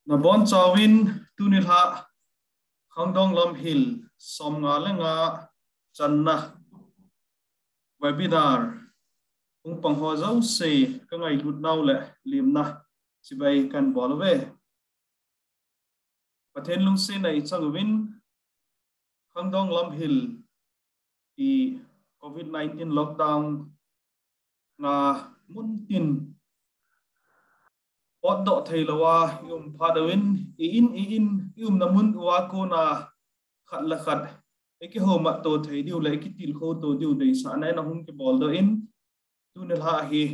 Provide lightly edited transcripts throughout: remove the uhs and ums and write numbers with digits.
na bon chawin tunil ha khangdong lam hil som nga lenga channa webinar ung pang ho zau se ka ngai lut nau le limna sibai kan bolwe pathen lung se nai changwin khangdong lam hil i COVID-19 lockdown na muntin ot do theilawa phadawin in namun wa ko na khat la khat eki homa to thei diu le ki til kho to diu dei sa nai na hum ke bol do in tunil ha hi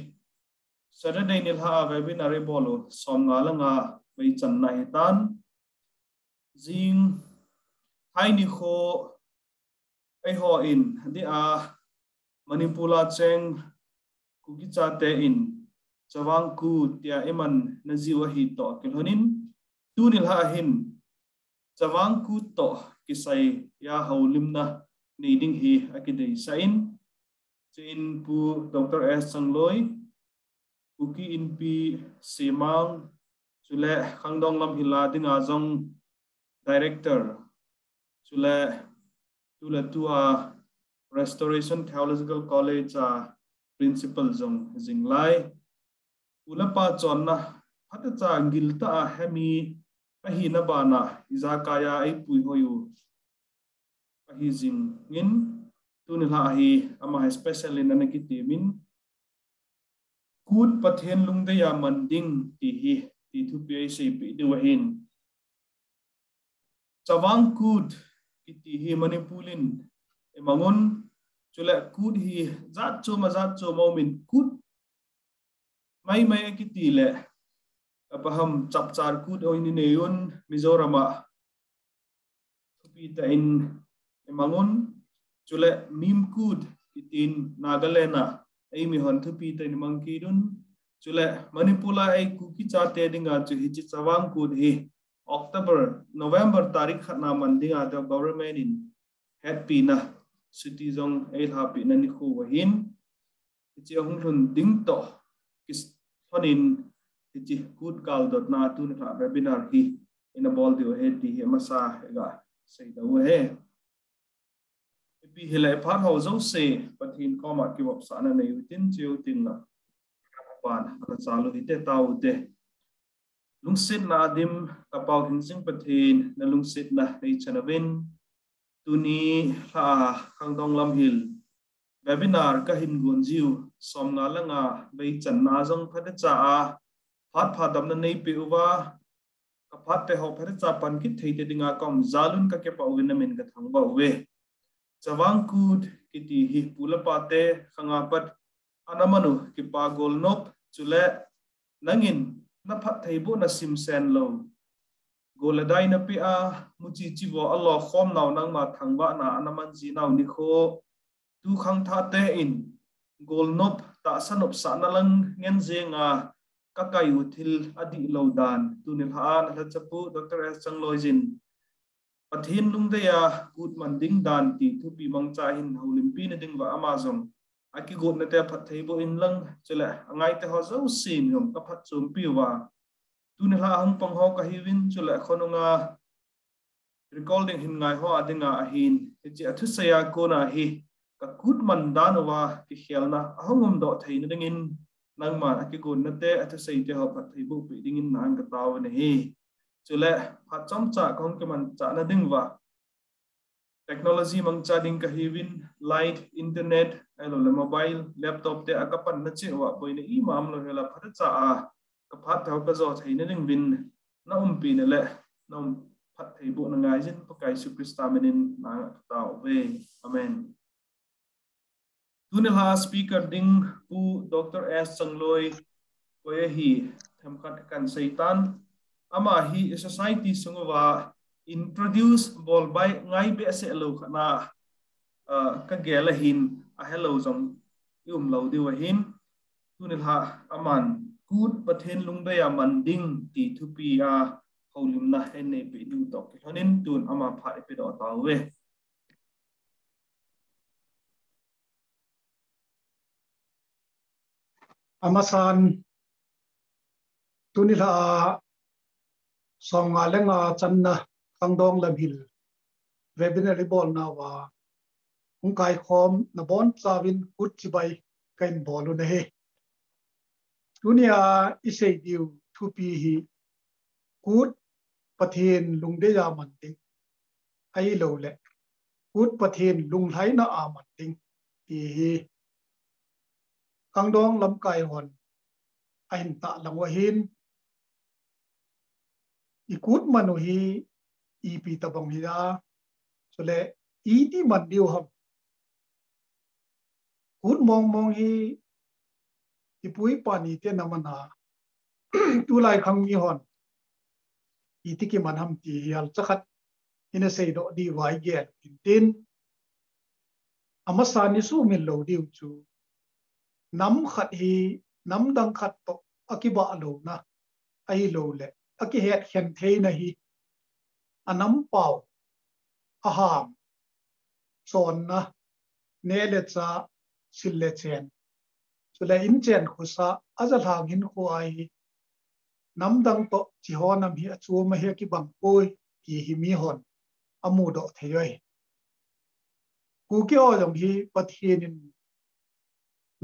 Saturday nil ha webinar bolo som nga la nga bei chan na hitan jing hai ni kho ai ho in di a manipula cheng kuki cha te in chawang ku tia eman na jiwa hi to kelhonin tunil ha hin chawang ku to kisai ya haulimna needing hi akidei sain chin pu Dr. S Changloi kuki in pi semang chule khangdong lam hila dinga jong director chule tua Restoration Theological College principal jong jinglai ulapa chonna phata cha gilta hemi ahina bana izakaya ai pui hoyu ahi jing in tunila hi ama special in anaki temin kut pathen lungde ya manding ti hi ti thu pi sei pi duwahin chawang kut ti hi manipulin emangon chula kut hi zat cho momin kut mai ki ti le apaham chapchar kut oini neyon Mizorama thupi ta in emangon chule mim kut itin Nagalena ai mi hon thupi ta in mangkidun chule manipula ai kuki cha te dinga chu hi chi chawang kut hi October November tarikh khatna mandinga the government in happy na citizen ai happy na ni khu wahin chi hung hun ding to kis thonin chi kut kal dot na tu na webinar hi in a ball dio he ti he masa ga sei da he pi hele phat ho zo se pathin koma ki wop sana nei tin chiu tin na pan ka chalu hi te tau te lungsit na dim kapau hinsing pathin na lungsit na ei chanawin tuni ha khangdong lam hil webinar ka hin gun jiu som nga langa bei chan na jong phata cha a phat dam na nei pe uwa ka phat pe ho phata cha pan ki thei te dinga kom zalun ka ke pa win min ka thang ba we chawang kut kiti hi pula pate khanga pat anamanu ki pa gol nop chule nangin na phat thei bo na sim sen lo goladai na pi a muchi chi bo Allah khom naw nang ma thangba na anaman ji naw ni kho tu khang tha te in gol nop ta sanop sa na lang ngen zenga ka kai uthil adi lodan tunil ha na chapu Dr. S Changlojin pathin lungde ya kut manding dan ti thu pi mang cha hin holimpi na ding wa Amazon aki got na te phat thei bo in lang chele angai te ho zo sin hom ka phat chum pi wa tunila hang pang ho ka hiwin chule khonunga recording hin ngai ho adinga ahin chi athu saya ko na hi ka kut man danwa ki khelna ahongom do thein dingin nangma aki gon na te athu sei te ho phat thei bu pi dingin nang ka taw ne hi chule phat chom cha kong ke man cha na dingwa technology mang cha ding ka hiwin light internet elo le mobile laptop te akapan na che wa boine I mam lo hela phat cha a ka phat thau ka zo thein ring win na pi ne le na phat thei bu na ngai jin pa kai su krista menin na taw we amen tunila speaker ding pu Dr. S Changloi ko hi tham khat kan seitan ama hi society sungwa introduce bol by ngai be se lo khana ka gela hin a hello jong lo di wa hin tunil ha aman kut pathen lungbe ya manding ti thupi a holim na ene pe du tok honin tun ama pha pe do tawe amasan tunila songa lenga channa kangdong labil webinar bol na wa kai khom na bon chawin kut chibai kain bolu na he dunia isei diu thupi hi kut pathin lungde ya man ting ai lo le kut pathin lung lai na a man ting ti hi kangdong lam kai hon ain ta langwa hin ikut manu hi ipi tabang hi da sole iti man diu ham kut mong mong hi ipui pani te namana tu lai khang mi hon iti ki man ham ti hal chakhat ina sei do di wai ge tin amasa ni su min lo diu chu nam khat hi nam dang khat to akiba lo na ai lo le aki het khen thei na hi anam pau aham son na ne le cha sil le chen chula in chen khusa azalhang hin ko ai nam dang to chi ho nam hi chu ma he ki bang poi ki hi mi hon amu do theyoi ku ki o jong hi pathin in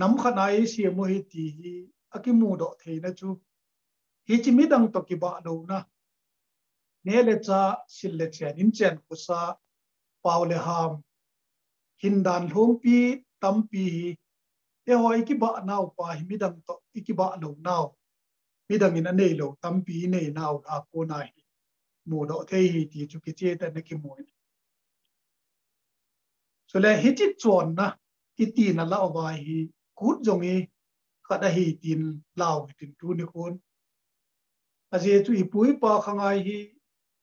nam khanai si mo hi ti hi akimu do theina chu hi chi mi dang to ki ba lo na ne le cha sil le chen in chen khusa pau le ham hin dan hlong pi tam pi e hoi ki ba nau pa hi mi dang to ki ba lo nau mi dang in nei lo tam pi nei nau a ko na hi mu do thei hi ti chu ki che ta ne ki mo so le hi chi chon na ki ti na la wa hi kut jong hi khada hi tin lao tin tu ni kon aje chu ipui pa khangai hi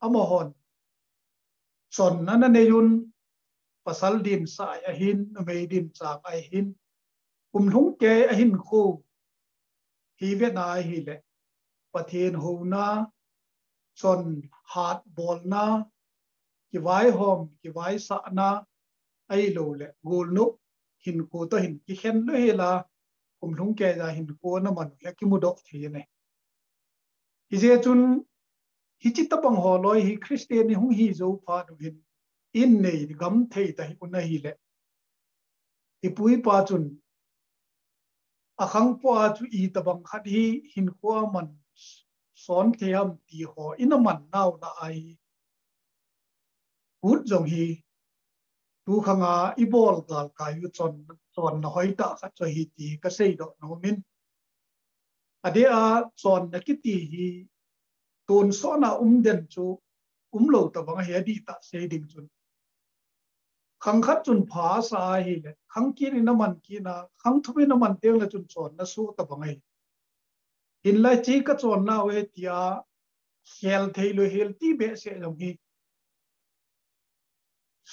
amahon son na na neyun pasal din sa a hin me din cha ai hin thung ke a hin khu hi ve na hi le pathen ho na son hat bol na ki vai hom ki vai sa na ai lo le gol no hin ko to hin ki khen lo he la thung ke ja hin ko na man le ki mu do thi ne hi je chun hi chi tapang ho loi hi Christian ni hung hi zo pha du hin in nei gam thei ta hi una hi le hi pui pa chun akhang po a chu i tabang khat hi hin ko man son theam ti ho in a man nau na ai hut jong hi tu khanga i bol gal ka yu chon na hoi ta kha cho hi ti ka sei do no min ade a chon na ki ti hi ton so na den chu lo tabang he di ta sei ding chun khang khat chun pha sa hi le khang ki ni na man ki na khang thu na man te la chun chon na su ta bangai in la chi ka chon na we tia hel thei lo hel ti be se jong hi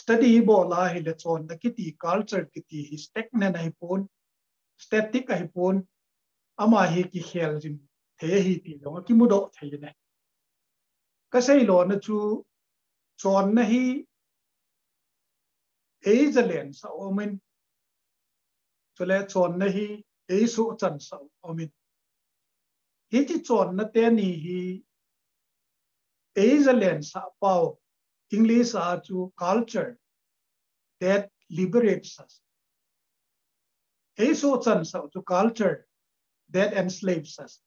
study bo la hi le chon na ki ti culture ki ti hi stagnant ai pon static ai pon ama hi ki hel jin the hi ti lo ki mu do thei ne ka sei lo na chu chon na hi Azalen sa omin chole chon na hi eisu chan sa omin hi chi chon na te ni hi Azalen sa pau English a chu culture that liberates us eisu chan sa chu culture that enslaves us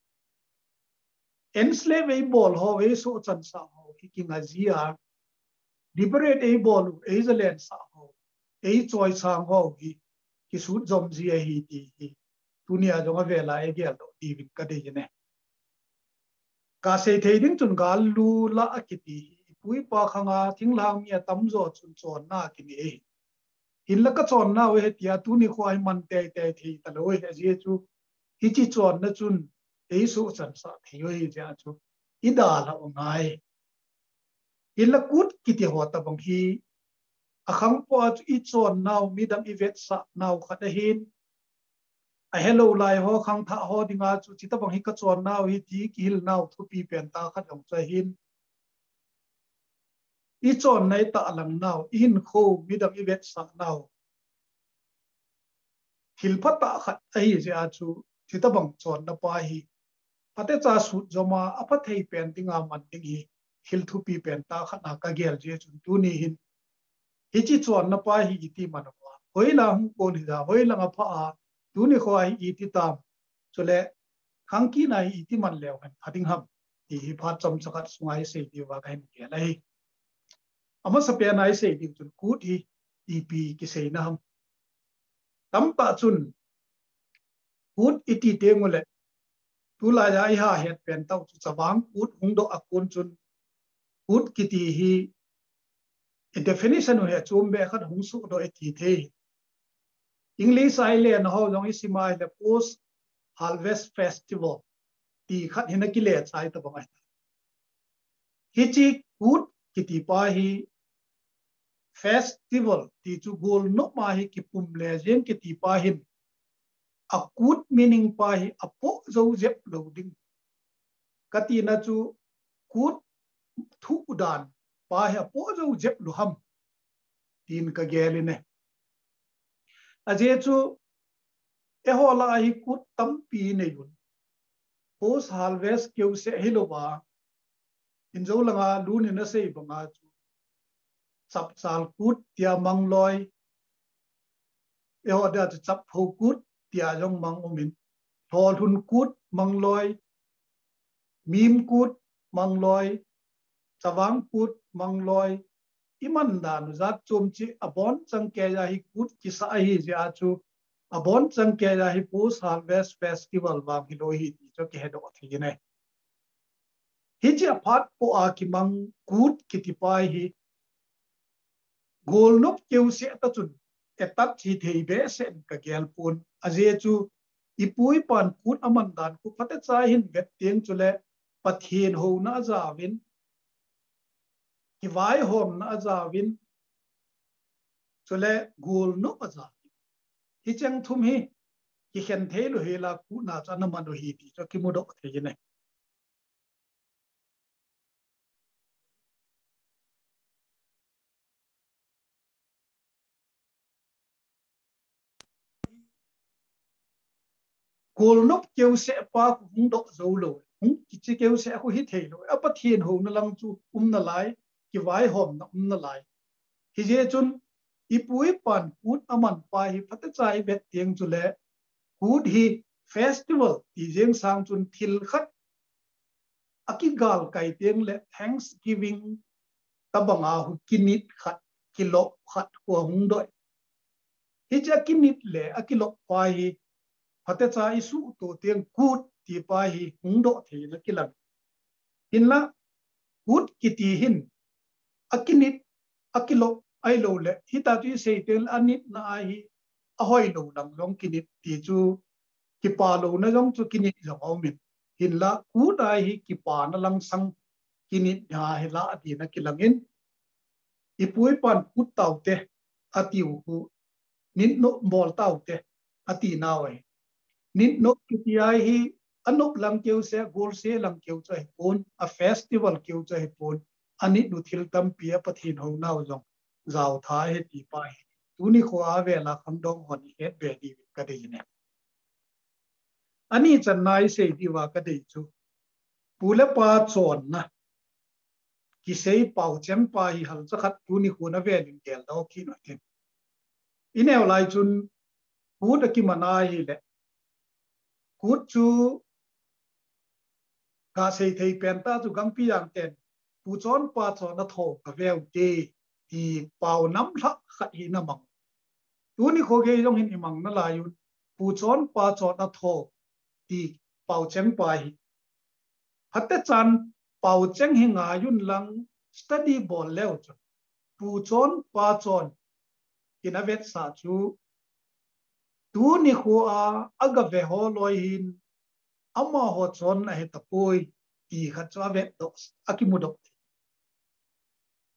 enslave ei bol ho eisu chan sa ho ki kingazia liberate ei bol Azalen sa ho ei choi sang ho ki su jom ji hi ti hi dunia jong a vela e gel do ti vin ka de ne ka se thei ding chun gal lu la akiti pui pa khanga thinglang mi tam zo chun chon na ki ni in la ka chon na we tia tu ni khwai man te te thi ta lo he ji chu hi chi chon na chun ei su chan sa thi yo hi ja chu ida la ngai in la kut ki ti ho ta bang hi akhang po i chon naw mi dam i vet sa naw khata hin a hello lai ho khang tha ho dinga chu chita bang hi ka chon naw hi ti kil naw thu pi pen ta khat ong cha hin i chon nai ta lang naw in kho mi dam i vet sa naw thil phat ta khat ai ja chu chita bang chon na pa hi ate cha su joma apa thei pen dinga man ding hi hil thu pi pen ta khana ka gel je chun tu ni hin hi chi chuan na pa hi ti manwa hoi la hung kon hi da hoi la nga pha a tu ni kho ai i ti tam chule khang ki nai i ti man lew kan phading ham ti hi pha chom chakat sungai se di wa kan ke lai ama sa pe nai se di chun ku ti ep ki se na ham tam pa chun kut iti te ngole tu la ya ha het pen tau chu chawang kut hung do akun chun kut kiti hi definition he chum be khat hung su do eti the English island ho long isima the post harvest festival ti khat hina ki le chai ta bangai hi chi kut kiti pa hi festival ti chu gol no ma hi ki pum le jen kiti pa hin akut meaning pa hi apo zo jep loading kati na chu kut thu udan pa hi apo zo jep lu ham tin ka geli ne aje chu e ho la hi kut tam pi ne yun post harvest keu se hilowa in zo langa lu ne na sei banga chu chap sal kut tia mangloi e ho da chap pho kut tia jong mang omin thol hun kut mangloi mim kut mangloi chawang kut mangloi iman dan zat chom chi abon chang ke ya hi kut ki sa hi ja chu abon chang ke ya hi post harvest festival wa ki lo hi ti cho ki hedo thi ne hi chi aphat po a ki mang kut ki ti pai hi gol nop keu se ta chun etat thi thei be sen ka gel pun aje chu ipui pan kut aman dan ku phate cha hin vet tiang chule pathin ho na zawin ki vai hom na zawin chule gol no aza hi chang thum hi ki khen the lo he la ku na cha na man hi ti cho ki mo do the ne gol no keu se pa ku hung do zo lo hung ki chi keu se ku hi the lo a pathin ho na lang chu na lai ki vai hom na na lai hi je chun ipui pan kut aman pa hi phate chai bet tiang chule kut hi festival ti jeng sang chun thil khat akigal kai tiang le thanksgiving tabanga hu kinit khat kilo khat ko hung doi hi ja kinit le akilo pa hi phate chai su to tiang kut ti pa hi hung do the na kilam hinla kut kiti hin akinit akilo ai lo le hi ta tu sei tel anit na ai ahoi lo dang long kinit ti chu ki pa lo na long chu kinit lo min hin la ku dai hi ki pa na lang sang kinit ha hi la ati na kilangin ipui pan kut tau te atiu hu nin no bol tau te ati na wai nin no ki ti ai hi anop lang keu se gol se lang keu chai pon a festival keu chai pon ani nu thil tam pia pathin ho na jong zau tha he ti pai tu ni kho ave la kham dong hon he be di ka de ne ani chan nai se di wa ka de chu pula pa chon na ki sei pau chem pa hi hal cha khat tu ni khu na ve ling tel do ki no tin ineu lai chun pu da ki manai le ku chu ka sei thei pen ta chu gam pi yang ten pu chon pa chon na tho ka veu te ti pau nam tha khat hi na mang tu ni kho ge yong hin imang na la yun pu chon pa chon na tho ti pau chen pa hi hatte chan pau chen hi nga yun lang study bol leo chu pu chon pa chon in a vet sa chu tu ni kho a aga ve ho loi hin ama ho chon na he ta poi ti khat cha vet do akimu do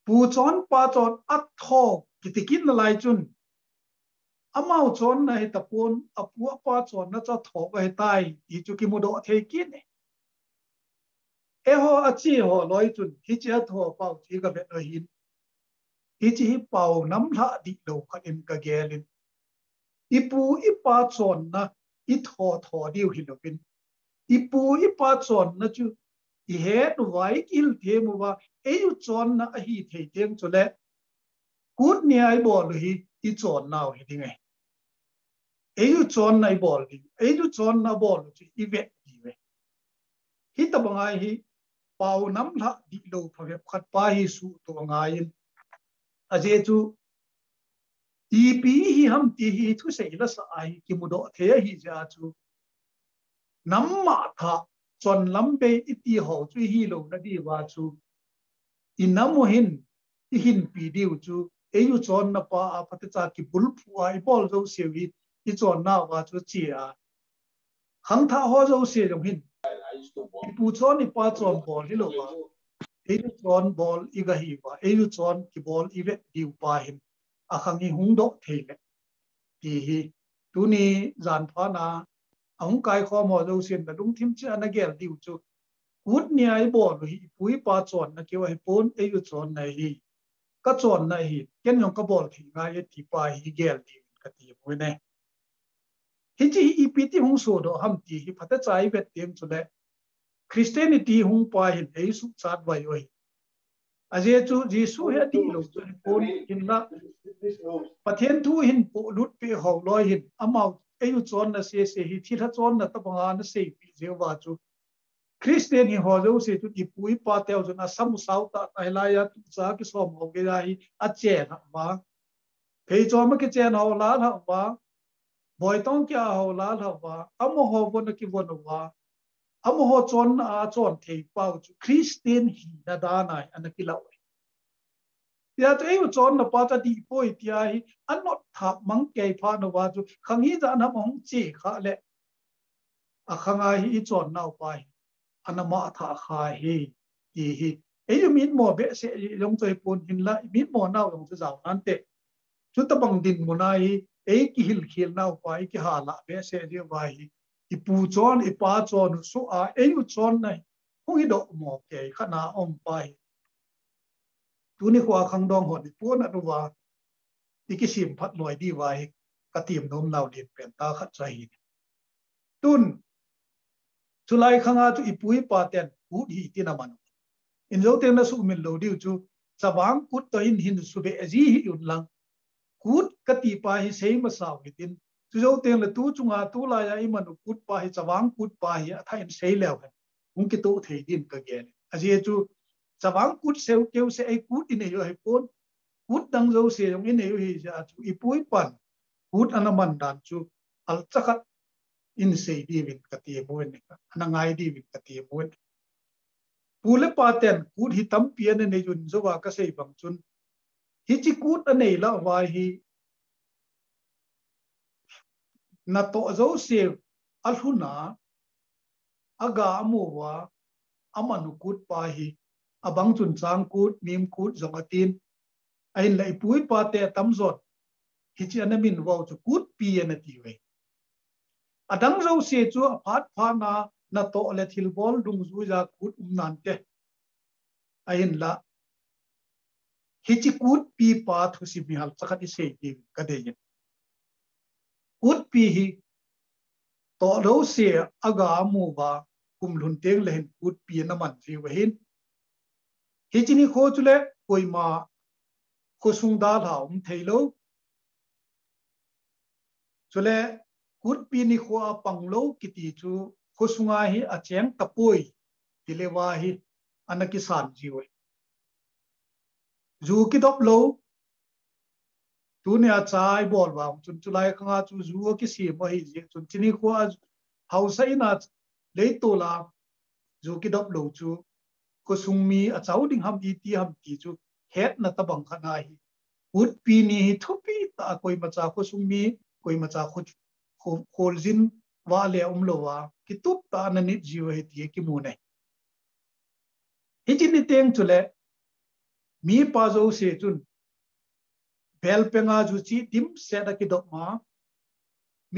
pu chon pa chon at tho kitikin na lai chun amao chon na he ta pon apu pa chon na cha tho ba he tai ti chu ki mu do the ki ne e ho a chi ho loi chun hi chi a tho pau chi ka vet a hin hi chi pau nam la di do kha in ka gelin ipu ipa chon na I tho tho diu hi lo bin ipu ipa chon na chu i he tu vai il the mu wa eu chon na hi thei teng chule kut ni ai bol hi i chon naw hi dingai eu chon nai bol di eu chon na bol chi i ve di ve hi ta bangai hi pau nam la di lo pha ve khat pa hi su to ngai aje chu EP hi ham ti hi thu sei la sa ai ki mu do the hi ja chu nam ma tha chon lam be iti ho chu hi lo na di wa chu inamu hin i hin pi diu chu eu chon na pa a phat cha ki bul phu ai bol zo se wi i chon na wa chu chi a hang tha ho zo se jong hin i pu chon i pa chon bol hi lo wa eu chon bol i ga hi wa eu chon ki bol i ve diu pa hin a khang hi hung do the le ti hi tu ni zan pha na ông cái kho mò đâu xin là đúng thím chứ anh gel điều chú cút nia ai bỏ rồi pui pa chọn na kêu ai pon ai u chọn này hi cái chọn này hi cái nhong cái bỏ thì ngay thì pa hi gel điều cái gì vậy nè hi chỉ hi pt hung so do ham ti hi phata chai bet tem chu le Christianity hung pa hi ei su chat vai oi aje chu Jesu he ti lo chu pon in la pathen thu hin po lut pe ho loi hin amau eu chon na se hi thi tha chon na ta banga na se pi je wa chu Christian hi ho zo se tu ti pui pa teo zo na sam sau ta ta la ya tu cha ki som ho ge dai a che na ba pe cho ma ke che na ho la na ba boy tong kya ho la na ba am ho bo na ki bo na ba am ho chon a chon thei pa chu Christian hi na da na an ki la ya to eu chon na pa ta di poi ti ai an not tha mang ke pha no wa chu khang hi da na mong chi kha le a khang ai hi chon na pai an ma tha kha hi ti hi eu mit mo be se long choi pon hin la mit mo na long chu zaw an te chu ta bang din mo na hi ei ki hil khil na pai ki ha la be se di wa hi i pu chon i pa chon su a eu chon nai hu hi do mo ke khana om pai tu ni kwa khang dong hon pu na ru wa ti ki sim phat loi di wa hi ka tim nom nau din pen ta khat chai hi tun chulai khanga chu ipui pa ten ku hi ti na man in zo ten na su min lo diu chu chawang kut to in hin su be ji hi un lang kut ka ti pa hi sei ma saw hi tin chu zo ten la tu chunga tu la ya i man kut pa hi chawang kut pa hi a thain sei lew hung ki tu thei din ka ge aje chu chawang kut seu keu se ai kut in yo hai pon kut dang zo se yong in yo hi ja chu ipui pan kut anaman dan chu al chakhat in sei di vin ka ti mo ne ka anangai di vin ka ti mo pule paten kut hi tam pian ne yun zo wa ka sei bang chun hi chi kut anei la wa hi na to zo se alhuna aga amu wa amanu kut pa hi abang chun chang kut mim kut zongatin ain lai pui pa te tam zot hi chi anamin wa chu kut pi na ti we adang zo se chu aphat pha na to le thil bol dung zu ja kut nan te ain la hi chi kut pi pa thu si mi hal chakhat se ki ka de yin kut pi hi to ro se aga mu ba kum lun teng le hin kut pi na man fi we hin hi chi ni kho chu le koi ma kho sung da la thailo chu le kut pi ni kho pang lo ki ti chu kho sunga hi a cheng tapoi ti le wa hi anaki san ji we zu ki dop lo tu ne a chai bol wa chun chulai khanga chu zu ki si ma hi je chun chini kho hausa ina le to la zu ki dop lo chu ko sung mi a chau ding ham ti ham ti chu het na ta bang khana hi kut pi ni thupi ta koi ma cha ko sung mi koi ma cha khol jin wa le lo wa ki tup ta na ni jiwa he ti ki mu ne hi chin ni teng chule mi pa zo se chun bel penga ju chi dim se da ki dok ma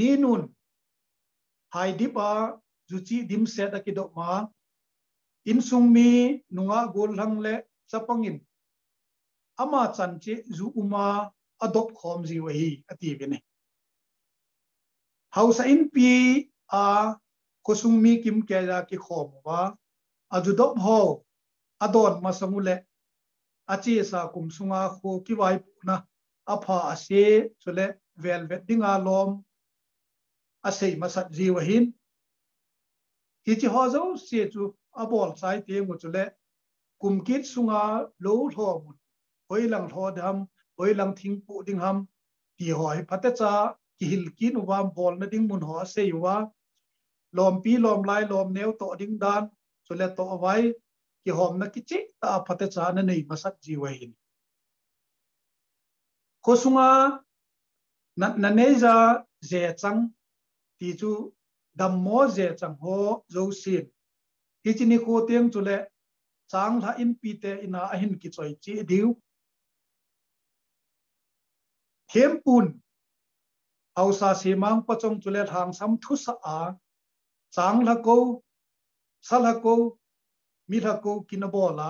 mi nun hai di pa ju chi dim se da ki dok ma in sung mi nunga gol hang le chapangin ama chan che zu uma adop khom ji wa hi ati be ne hausa in pi a kosung mi kim ke ja ki khom wa ajudop ho adon masamule achi sa kumsunga khu kiwai na apha ase chule velvet dinga lom asei masat jiwahin hichi hozo se chu abol sai te ngo chule kumkit sunga lo tho mun hoilang tho dam hoilang thing pu ding ham ti hoi phate cha ki hil kin wam bol na ding mun ho se yuwa lom pi lom lai lom neu to ding dan chule to wai ki hom na ki chi ta phate cha na nei masat jiwahin khosunga na neza je chang ti chu dam mo je chang ho zo sin hi chi ni ko teng chule chang la in pi te ina ahin ki choi chi diu hem pun ausa simang pachong chule thang sam thu sa a chang la ko sal ha ko mi la ko kinabola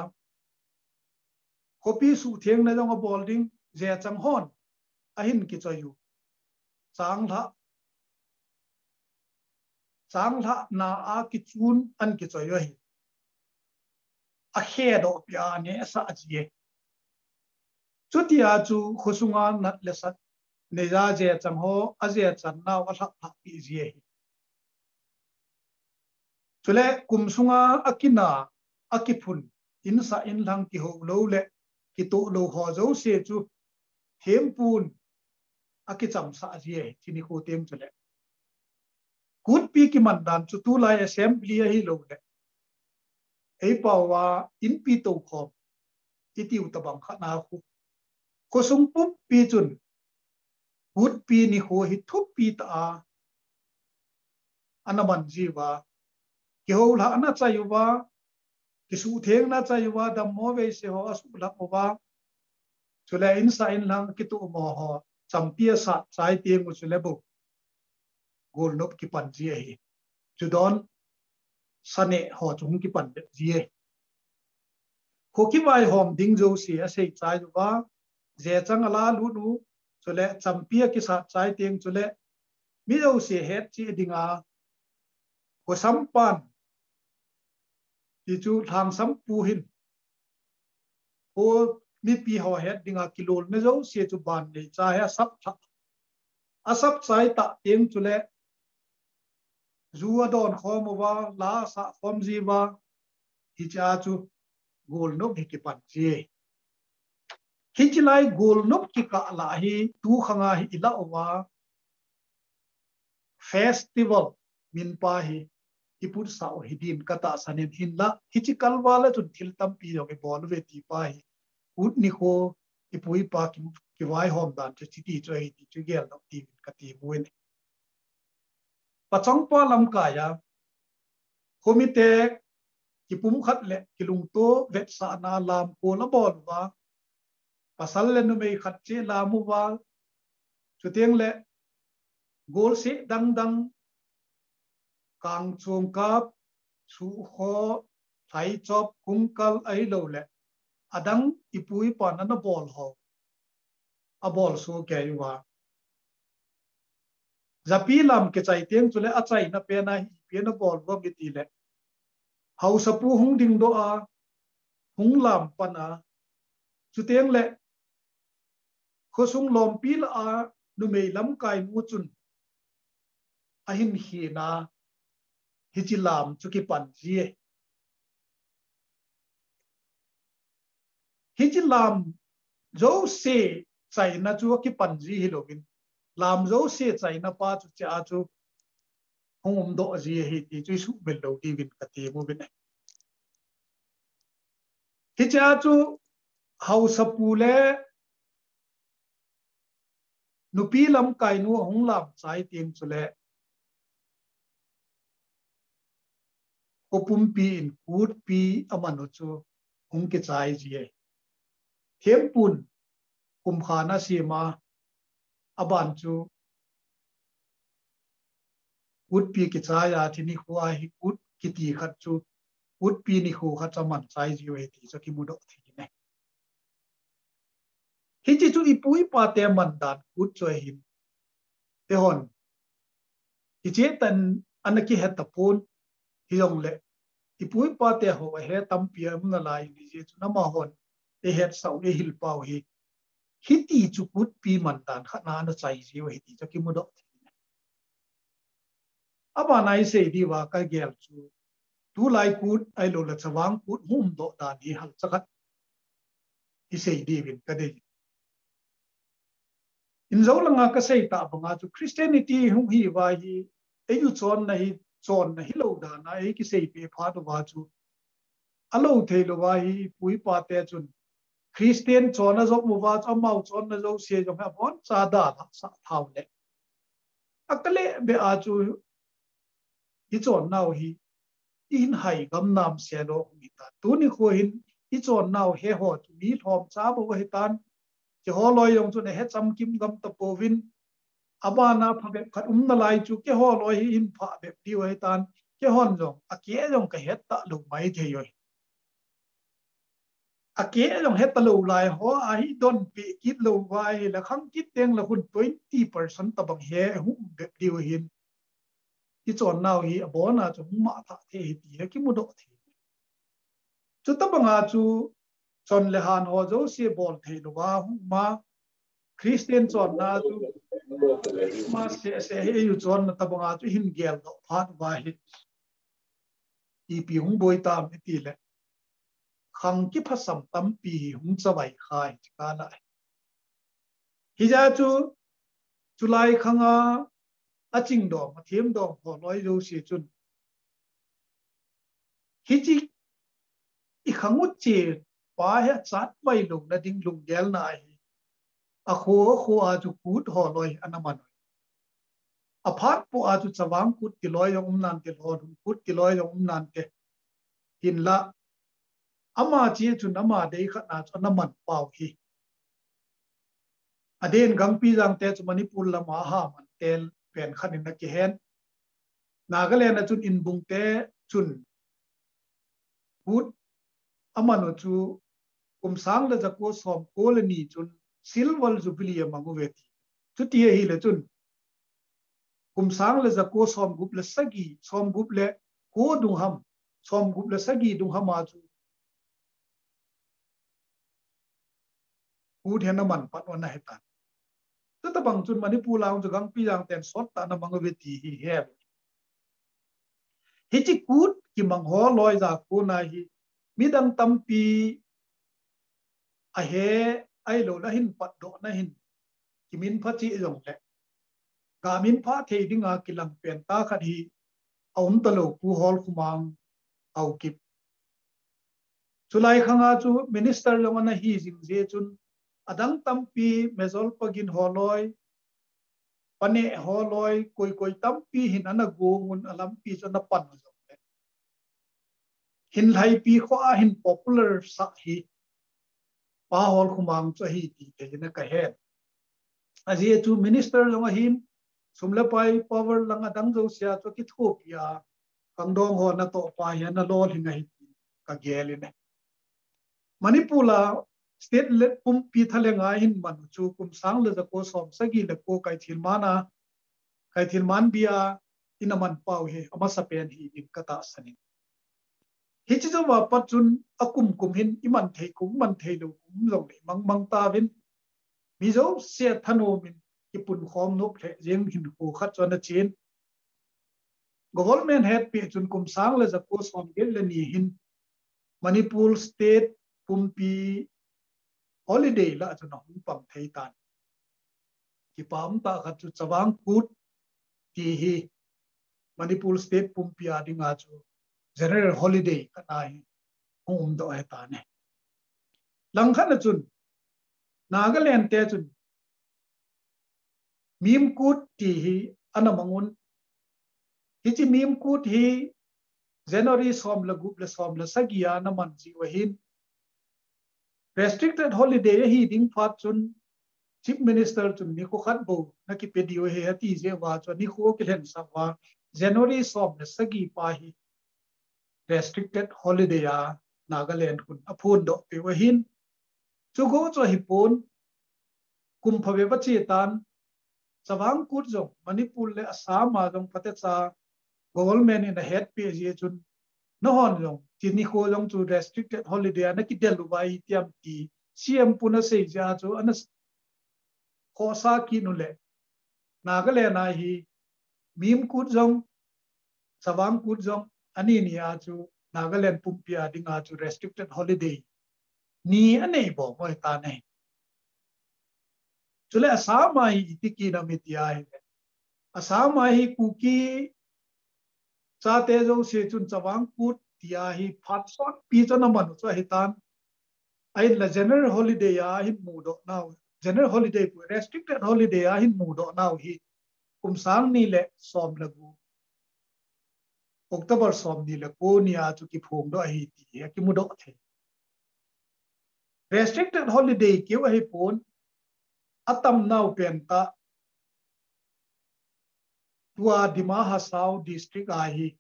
kopi su theng na jong bol ding je chang hon ahin ki choi yu chang la na a ki chun an ki choi yo hi a he do pya ne sa ji chutia chu khosunga nat lesat ne ja je chang ho a je chan na wa thak thak pi ji chule kumsunga akina akipun insa in lang ki ho lo le ki to lo ho zo se chu thempun akicham sa ji chini ko tem chule kut pi ki man dan chu tu lai assembly hi lo le ei pawa in pi to kho itiu tabang kha na khu ko sung pup pi chun kut pi ni ho hi thup pi ta anaman jiwa ki ho la na chayuwa ki su theng na chayuwa da mo ve se ho asu la wa chule in sa in lang ki tu mo ho champia sa chai te mu chule bu gol nop ki pan ji hi chudon sane ho chung ki pan ji ko ki vai hom ding jo si a sei chai wa je chang ala lu lu chule champia ki sa chai teng chule mi jo si het chi dinga ko sampan ti chu thang sam pu hin o mi pi ho het dinga kilol ne zo se chu ban nei cha ha sap tha asap chai ta teng chule zuwa don khom wa la sa khom ji wa hi cha chu gol no ki pan ji hi chi lai gol no ki ka la hi tu khanga hi ila wa festival min pa hi ipur sa o hidin kata sanin hinla hichi kalwala chun thil tam pi yo ke bol ve ti pa hi ut ni ko ipui pa ki wai hom dan che chi ti choi ti chu gel no ti ka ti buin pachong pa lam ka ya komite ki pum khat le ki lung to vet sa na lam ko la bol wa pasal le no mei khat che la mu wa chu teng le gol se dang dang kang chung kap su ho thai chop kungkal ai lo le adang ipui pan na bol ho a bol so ke wa zapi lam ke chai teng chule a chai na pe na hi pe na bol bo bi ti le hau sapu hung ding do a hung lam pana chu teng le khosung lom pil a nu mei lam kai mu chun a hin hi na hichilam chuki pan ji hichilam zo se chai na chu ki pan ji hi lovin lam zo se chai na pa chu cha chu hom do ji hi ti chu su bel lo ti win ka ti mu bin hi cha chu hau sapule nupi lam kai nu hong lam chai ting chule kopum pi in kut pi amanu chu hong ke chai ji thempun kum khana sima aban chu kut pi ke chaya thini khuwa hi kut kiti khat chu kut pi ni khu kha chaman chai ji we ti so ki mu do thi ne hi chi chu ipui pa te man dan kut choi hin te hon hi che tan anaki het ta pon hi yong le ipui pa te ho he tampiam na lai ni je chu na ma hon e het sau e hil pau hi hiti chu put pi man tan kha na na chai ji wa hiti cha ki mu do aba nai se di wa ka gel chu tu lai kut ai lo la chawang kut hum do da ni hal chakat i se di win ka de in zo langa ka sei ta banga chu Christianity hum hi wa hi e yu chon na hi lo da na e ki sei pe pha do wa chu alo the lo wa hi pui pa te chun Christian chon na zo mu wa cha mau chon na zo se jo ha bon cha da sa thau le akale be a chu hi chon nau hi in hai gam nam se do mi ta tu ni ko hin hi chon nau he ho chu mi thom cha bo he tan che ho loi yong chu ne he cham kim gam ta povin abana phabe khat na lai chu ke ho loi hi in pha be di we tan ke hon jong a ke jong ka het ta lu mai the yoi a ke jong het ta lu lai ho a hi don pi kit lu wai la khang kit teng la hun 20% ta bang he hu be di we hin hi chon nau hi abona chu ma tha the hi ti ki mu do thi chu ta banga chu chon le han ho zo se bol the lu wa ma Christian chon na chu ma se he yu chon na ta banga chu hin gel do phat wa hi i pi hung boi ta mi ti le khang ki phasam tam pi hung chawai khai ka la hi ja chu lai khanga a ching do ma thiam do ho loi lo si chun hi chi i khangu che pa he chat bai lu na ding lung gel na hi a kho a chu kut ho loi anaman a phat po a chu chawang kut ki loi yong nan te lo kut ki loi yong nan te hin la ama chi chu nama dei kha na chu naman pau hi aden gang pi jang te chu Manipur la ma ha man tel pen khan in na ki hen Nagaland na chun in bung te chun kut amano chu kumsang la jako som kolani chun silver jubilee mangu veti chu ti hi le chun kumsang la jako som gup la sagi som gup le ko dung ham som gup la sagi dung hama chu kut hen man pat wana hetan chu ta bang chun Manipur la chu gang pi jang ten sot ta na mangu veti hi he hi chi kut ki mang ho loi za ko na hi midang tampi a he ai lo na hin pat do na hin kimin phachi jong le gamin pha the dinga kilang pen ta khat hi aum ta lo pu hol khumang au kip chulai khanga chu minister lo na hi jing je chun adang tampi mezol pagin holoi pane holoi koi tampi hin ana gongun alam pi chu na pan jong le hin lai pi kho a hin popular sa hi pa hol khumang chu hi ti te na ka he aji chu minister lo hin sumla pai power langa dang jo sia chu ki thopia kangdong ho na to pa ya na lol hinga hi ka gele ne Manipur la state le pum pi thale nga hin man chu kum sang le ko som sagi le ko kai thil man bia inaman pau he ama sapen hi in kata sani hi chi jo wa pat chun akum kum hin iman thei kum man thei lo kum lo le mang ta vin mi zo se thano min ki pun khom nop the jeng hin ko khat chona chin government head pe chun kum sang le ko som gel le ni hin Manipur state pumpi holiday la chuna hung pam thei tan ki pam ta khat chu chawang kut ti hi Manipur state pumpi adinga chu general holiday ka nai hum do he ta ne lang khan chun Nagaland te chun mim kut ti hi anamangun hi chi mim kut hi January som la gup la som la sagia na man ji wahin restricted holiday hi ding phat chun chief minister chun ni ko khat bo na ki pedio he ati je wa chun ni ko ki len sa wa January som la sagi pa hi restricted holiday a Nagaland kun aphun do pe wahin chu go cho hi pon kum phawe ba chi tan chawang kut jo Manipur le Assam ma jong phate cha government in the head pe je chun nó hòn rồi chỉ ni khô trong chú restricted holiday nó cái đèn lùi tiêm kỳ xem puna xây ra chú anh khó sa kỳ nó lệ na cái lệ này hi mím cút trong savang cút trong anh ni à chú Nagaland pumpia dinga chú restricted holiday ni anh ấy bỏ mọi ta này chú lệ sao mà hi tiki na mitia sao mà hi cookie cha te zo se chun chawang put tia hi phat sot pi cho na man cho hi tan ai la general holiday ya hi mu do now general holiday pu restricted holiday ya hi mu do now hi kum sang ni le som lagu October som ni le ko ni a chu ki phum do hi ti ki mu do the restricted holiday ki wa hi pon atam now pen ta tua Dima Hasao district a hi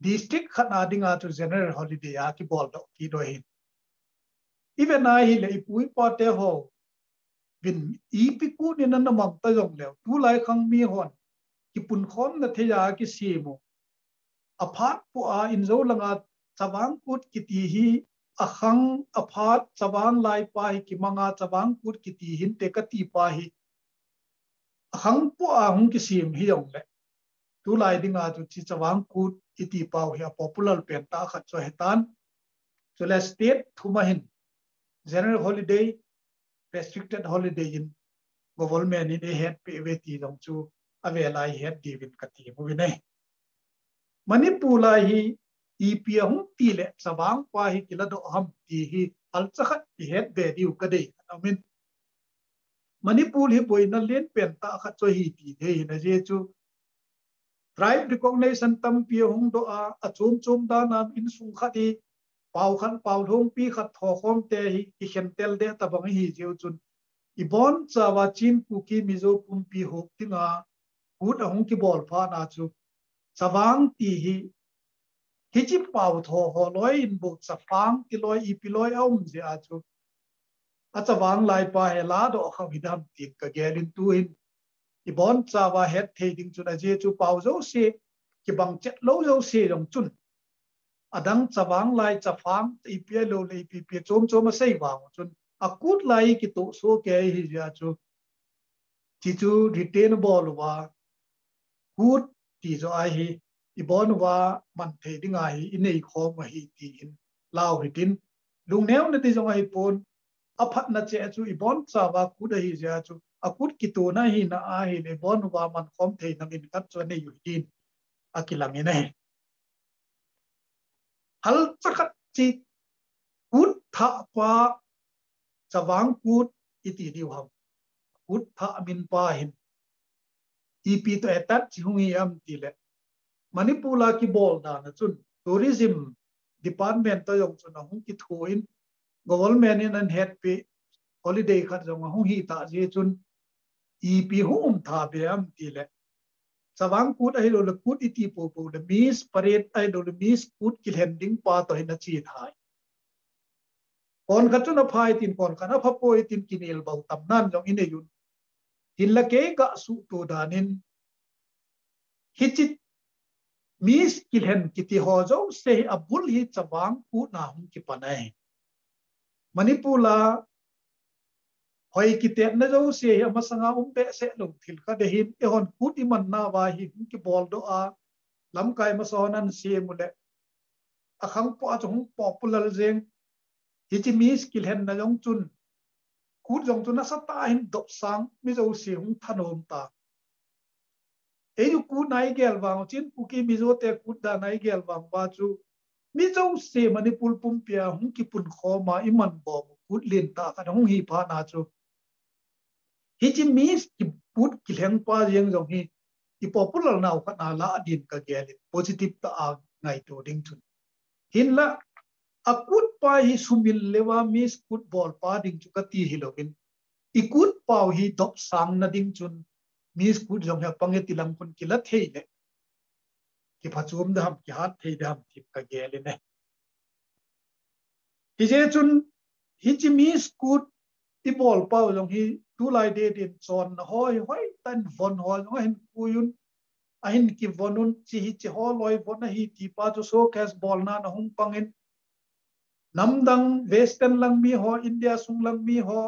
district khana dinga to general holiday a ki bol do ki do hi even I hi le ipui pa te ho bin ipiku ni nan mang ta jong le tu lai khang mi hon ki pun khom na the ya ki si mo aphat pu a in zo langa chawang kut ki ti hi a khang aphat chawang lai pa hi ki manga chawang kut ki ti hin te ka ti pa hi a khang pu a hung ki sim hi jong le tu lai dinga tu chi chawang kut ki ti pa hi a popular pen ta khat cho hetan so la state thuma hin general holiday restricted holiday in government in a head PVT dong chu avelai head David kati mu ne Manipur la hi EP hung ti le sawang pa hi kila do ham ti hi al chakhat hi head be diu ka dei amin Manipur hi boina len pen ta kha cho hi ti de na je chu tribe recognition tam pi hung do a chum chum da nam in sung khati pau khan pau thong pi khat tho khom te hi ki khem tel de ta bang hi jeu chun ibon chawa chin kuki mizo pumpi hok tinga gut ahung ki bol pha na chu sawang ti hi chi pau tho ho loi in bu safang ti loi I pi loi om je a chu a chawang lai pa he la do kha hidam ti ka gelin tu in ibon chawa het thei ding chu na je chu pau zo se ki bang chet lo zo se rong chun adang chawang lai chafang I pi lo le pi pi chom chom a sei wa chun akut lai ki to so ke hi ja chu ti chu retain ball wa kut ti zo ai hi ibon wa man the ding ai inei kho ma hi ti in lao hi tin lung neu na ti zo ai pon aphat na che chu ibon cha wa kut hi ja chu akut ki to na hi na a hi le bon wa man khom the na min kat cho ne yu tin akilang ne hal chakhat chi kut tha pa chawang kut iti diu ham kut tha min pa hin EP to etat chi hungi am ti le Manipur la ki bol da na chun tourism department to yong chun hung ki thuin government in an head pe holiday khat jong hung hi ta je chun EP hum tha be am ti le sawang kut ai lo le kut iti po po le miss parade ai lo le miss kut ki landing pa to hin chi thai kon khat chun a phai tin kon kana pha po tin kinel bau tam nan jong in yun hin la ke ga su to danin hichit Miss kilhen kiti hojo se abul hi chawang pu na hum ki panai Manipur la hoi kite na jo se amasanga umbe se lo thil ka de hin e hon kut iman na wa hi hum ki bol do a lam kai ma sonan se mule akhang po a chung popular jeng hichi miss kilhen na jong chun kut jong chun na sa ta hin do sang mi jo se hum thanom ta Eju ku nai gel wang chin ku ki mizo te ku da nai gel wang ba chu mizo se Manipur pumpia hung ki pun kho ma iman bo ku len ta ka hung hi pha na chu hi chi mis ki put ki leng pa yeng jong hi ki popular now ka na la din ka gel positive ta a ngai to ding chun hin la akut pa hi sumil lewa mis football pa ding chu ka ti hi lovin ikut pa hi dop sang na ding chun Miss kut jong ya pange tilang pun kila thei le ki phachum da ham ki hat thei da ham thip ka gele ne hi je chun hi chi miss kut ti bol pau jong hi tu lai de din chon hoi hoi tan von hoi hoi hin ku yun ahin ki vonun chi ho loi vona hi ti pa chu so cas bol na na hung pangin namdang western lang mi ho India sung lang mi ho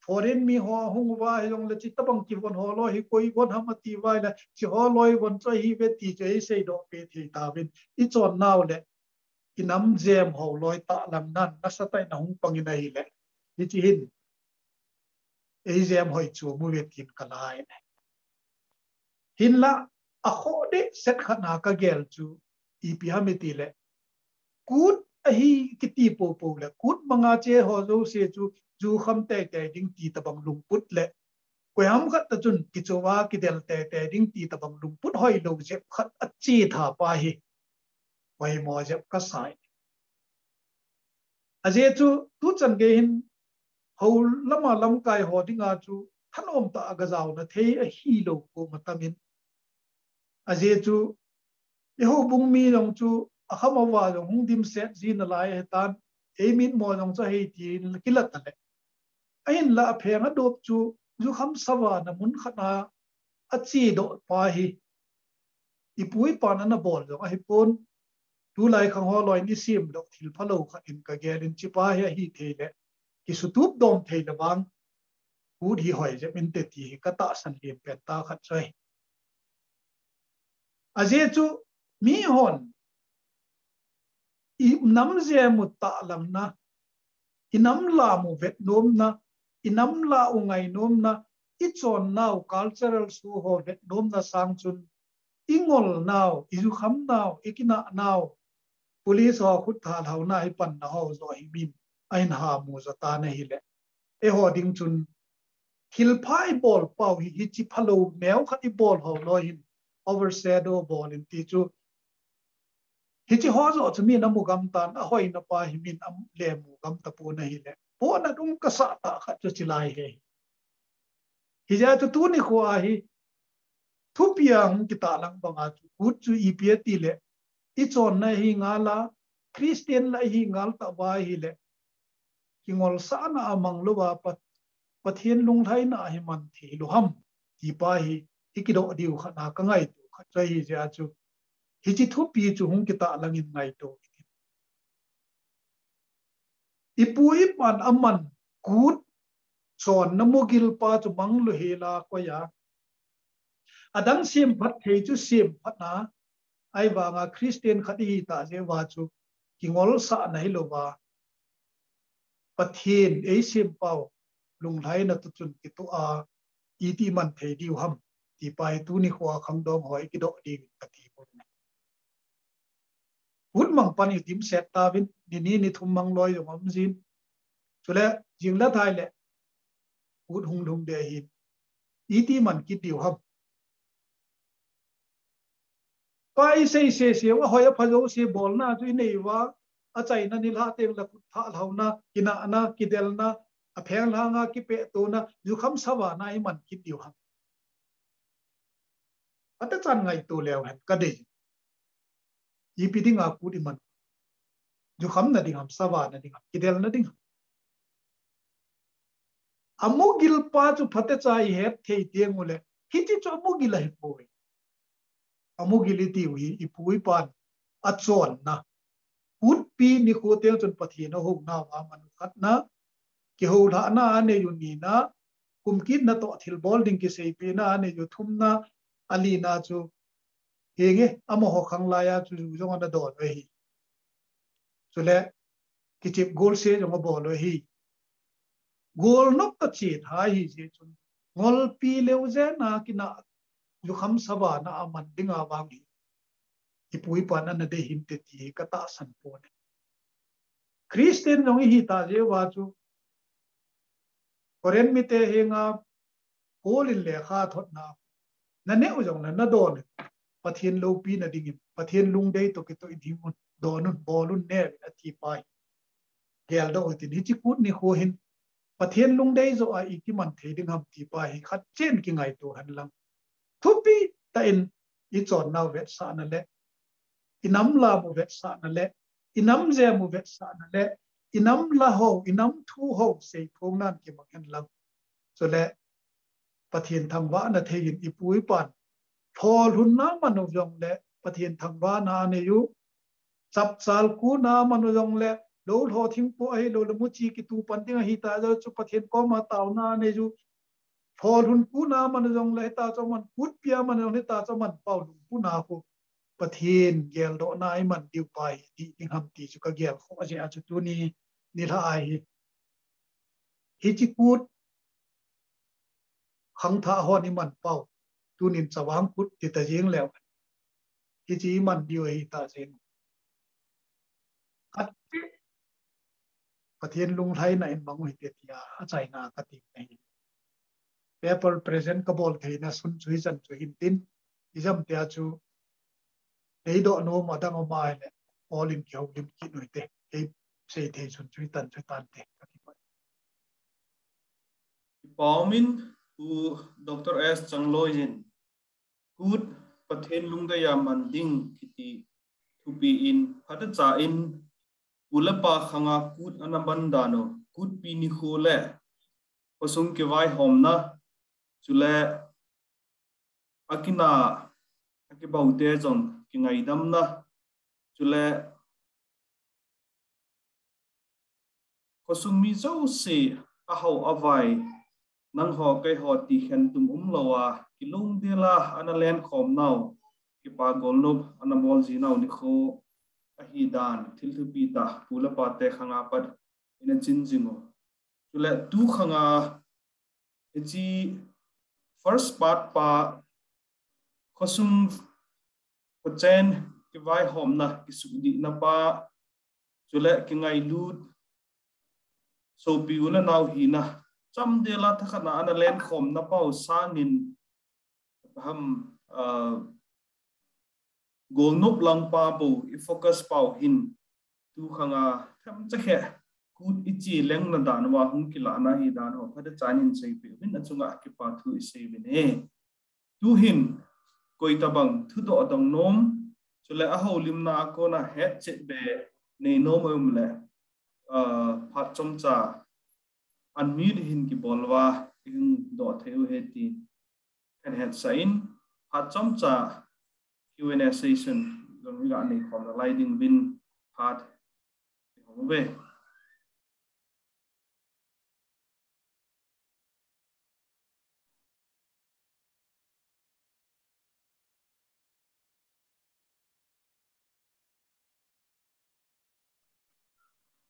foreign mi ho hung wa yong le chi tabang ki von ho lo hi koi von hamati wa la chi ho loi von cho hi ve ti che sei do pe thi ta bin I chon naw le inam jem ho loi ta lam nan na sa tai na hung pangin ai le hi chi hin ei jem hoi chu mu ve tin kalai hin la a kho de set khana ka gel chu ipia mi ti le kut ahi kiti po po le kut manga che ho zo se chu kham te te ding ti ta bang lung put le ko ham khat ta chun ki chowa ki del te te ding ti ta bang lung put hoi lo je khat a chi tha pa hi wai mo je ka sai aje chu tu chan ge hin ho lama lam kai ho dinga chu thanom ta aga zaw na thei a hi lo ko matamin aje chu ho bung mi long chu akhama wa long hung dim set zin lai hetan emin mo long cha hei tin kilat ta le ain la phenga dop chu zu kham sawa na mun khana achi do pa hi ipui pan na bol lo a hi pon tu lai khang ho loi ni sim do thil phalo kha in ka gelin chi pa hi theile ki sutup dom theile bang u hi hoi je min te ti ka ta san lim pe ta khat chai aje chu mi hon I nam je mu ta lam na inam la mu vet nom na inam la ungai nom na I chon now cultural su ho vet nom na sang chun ingol now izu kham now ikina now police ho khut tha thau na I pan na ho zo hi min ain ha mu za ta na hi le e ho ding chun hil phai ball pau hi chi phalo mel khat I ball ho lo hin overshadow ball in ti chu hi chi ho zo chumi na mu gam tan a hoi na pa hi min am le mu gam ta pu na hi le po na dum ka sa ta kha chu chi lai he hi ja tu ni ko a hi thu pia hum ki ta lang ba nga chu ku chu I pia ti le I chon na hi nga la Christian la hi ngal ta ba hi le ki ngol sa na amang lo ba pathian lung thai na hi man thi lu ham ti pa hi ki do diu kha na ka ngai tu kha chai hi ja chu hi chi thu pi chu hung ki ta lang in ngai to ipui pan aman kut chon na mogil pa chu mang lu he la ko ya adang sim phat thei chu sim phat na ai wa nga Christian khati ta je wa chu ki ngol sa nai lo ba pathian ei sim pau lung lai na tu chun ki tu a ti man thei diu ham ti pai tu ni khwa khang dom hoi ki do di ka ti bon hut mang pani tim set ta vin ni thum mang loi yo mam jin chule jing la thai le hut hung lung de hi ti man ki diu ham pai se wa hoya phajo se bol na tu nei wa a chai na ni la teng la tha thau na kina na ki del na a pheng la nga ki pe to na ju kham sawa na I man ki diu ham ata chan ngai tu lew han ka de I pi ding a ku di man ju kham na ding ham sawa na ding ki del na ding amugil pa chu phate chai het thei tiang ule hi chi chu amugil hi poi amugil ti wi I pui pan a chon na put pi ni ko te chon pathi na ho na wa man khat na ki ho la na ne yu ni na kum kit na to thil bol ding ki sei pi na ne yu thum na ali na chu henge amo ho khang la ya chu jong na do ve hi chule ki chip gol se jong bol hi gol nok ta chi tha hi je chun ngol pi leu je na ki na ju kham saba na aman dinga wang hi ipui pan na de him te ti ka ta san po ne Christian nong hi ta je wa chu koren mi te henga holin le kha thot na ne u jong na do ne pathian lo pi na ding pathian lung dei to ki to I ding un do nun bolun ne a ti pai gel do ti ni chi kut ni ho hin pathian lung dei zo a I ki man the ding ham ti pai khat chen ki ngai to han lang thupi ta in I chon naw vet sa na le inam la mu vet sa na le inam je mu vet sa na le inam la ho inam thu ho se thong nan ki mak hen lang so le pathian tham wa na thein ipui pan Paul hun na manu yong le pathian thang ba na ne yu chap chal ku na manu yong le lo ho thing po ai lo le mu chi ki tu pan ting hi ta jo chu pathian ko ma taw na ne yu Paul hun ku na manu yong le ta cho man kut pia manu yong le ta cho man Paul ku na ko pathian gel do na ai man diu pai di ting ham ti chu ka gel kho a je a chu tu ni la ai hi chi kut khang tha ho ni man pau tu nin chawang kut ti ta jing lew hi chi man diu hi ta jing at pathian lung thai na in bang hui te tia a chai na ka ti nei paper present ka bol thei na sun chui chan chu hin tin izam tia chu ei do no ma dang o mai le all in kyo lim ki noi te ei sei thei sun chui tan te Paumin u Dr. S Changlojin kut pathen lungda ya manding kiti thupi in phata cha in ulapa khanga kut anabandano kut pini khole pasung ke vai homna chule akina akibaute jong kingai damna chule kosung mi zo se ahau avai nang ho kai ho ti khen tum lawa kilung dela analen khom nau ki pa golnob anamol ji nau ni kho ahi dan thil thu pi ta pula pa te khanga pat ina chin jingo chule tu khanga echi first part pa khosung kochen ki vai hom na ki sudi na pa chule ki ngai lut so pi ula nau hi na cham de la thakana ana len khom na pau sangin ham gol nop lang pa bo I focus pau hin tu khanga tham cha khe kut ichi leng na dan wa hung kila na hi dan ho phada chanin sei pi win achunga ki pa thu sei bin he tu hin koi tabang thu do dong nom chule a holim na ko na het che be nei nom le phat chom cha unmute hin ki bolwa in do theu heti and had sign phat chom cha Q&A session dong ga nei khom la lighting bin phat hobe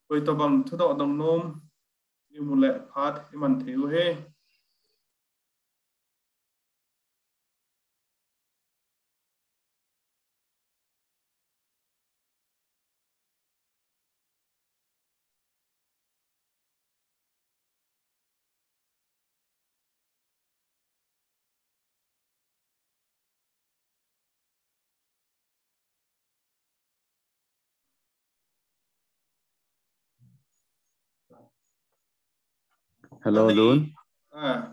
koi tabang thu do dong nom imule phat iman theu he Hello, Lun.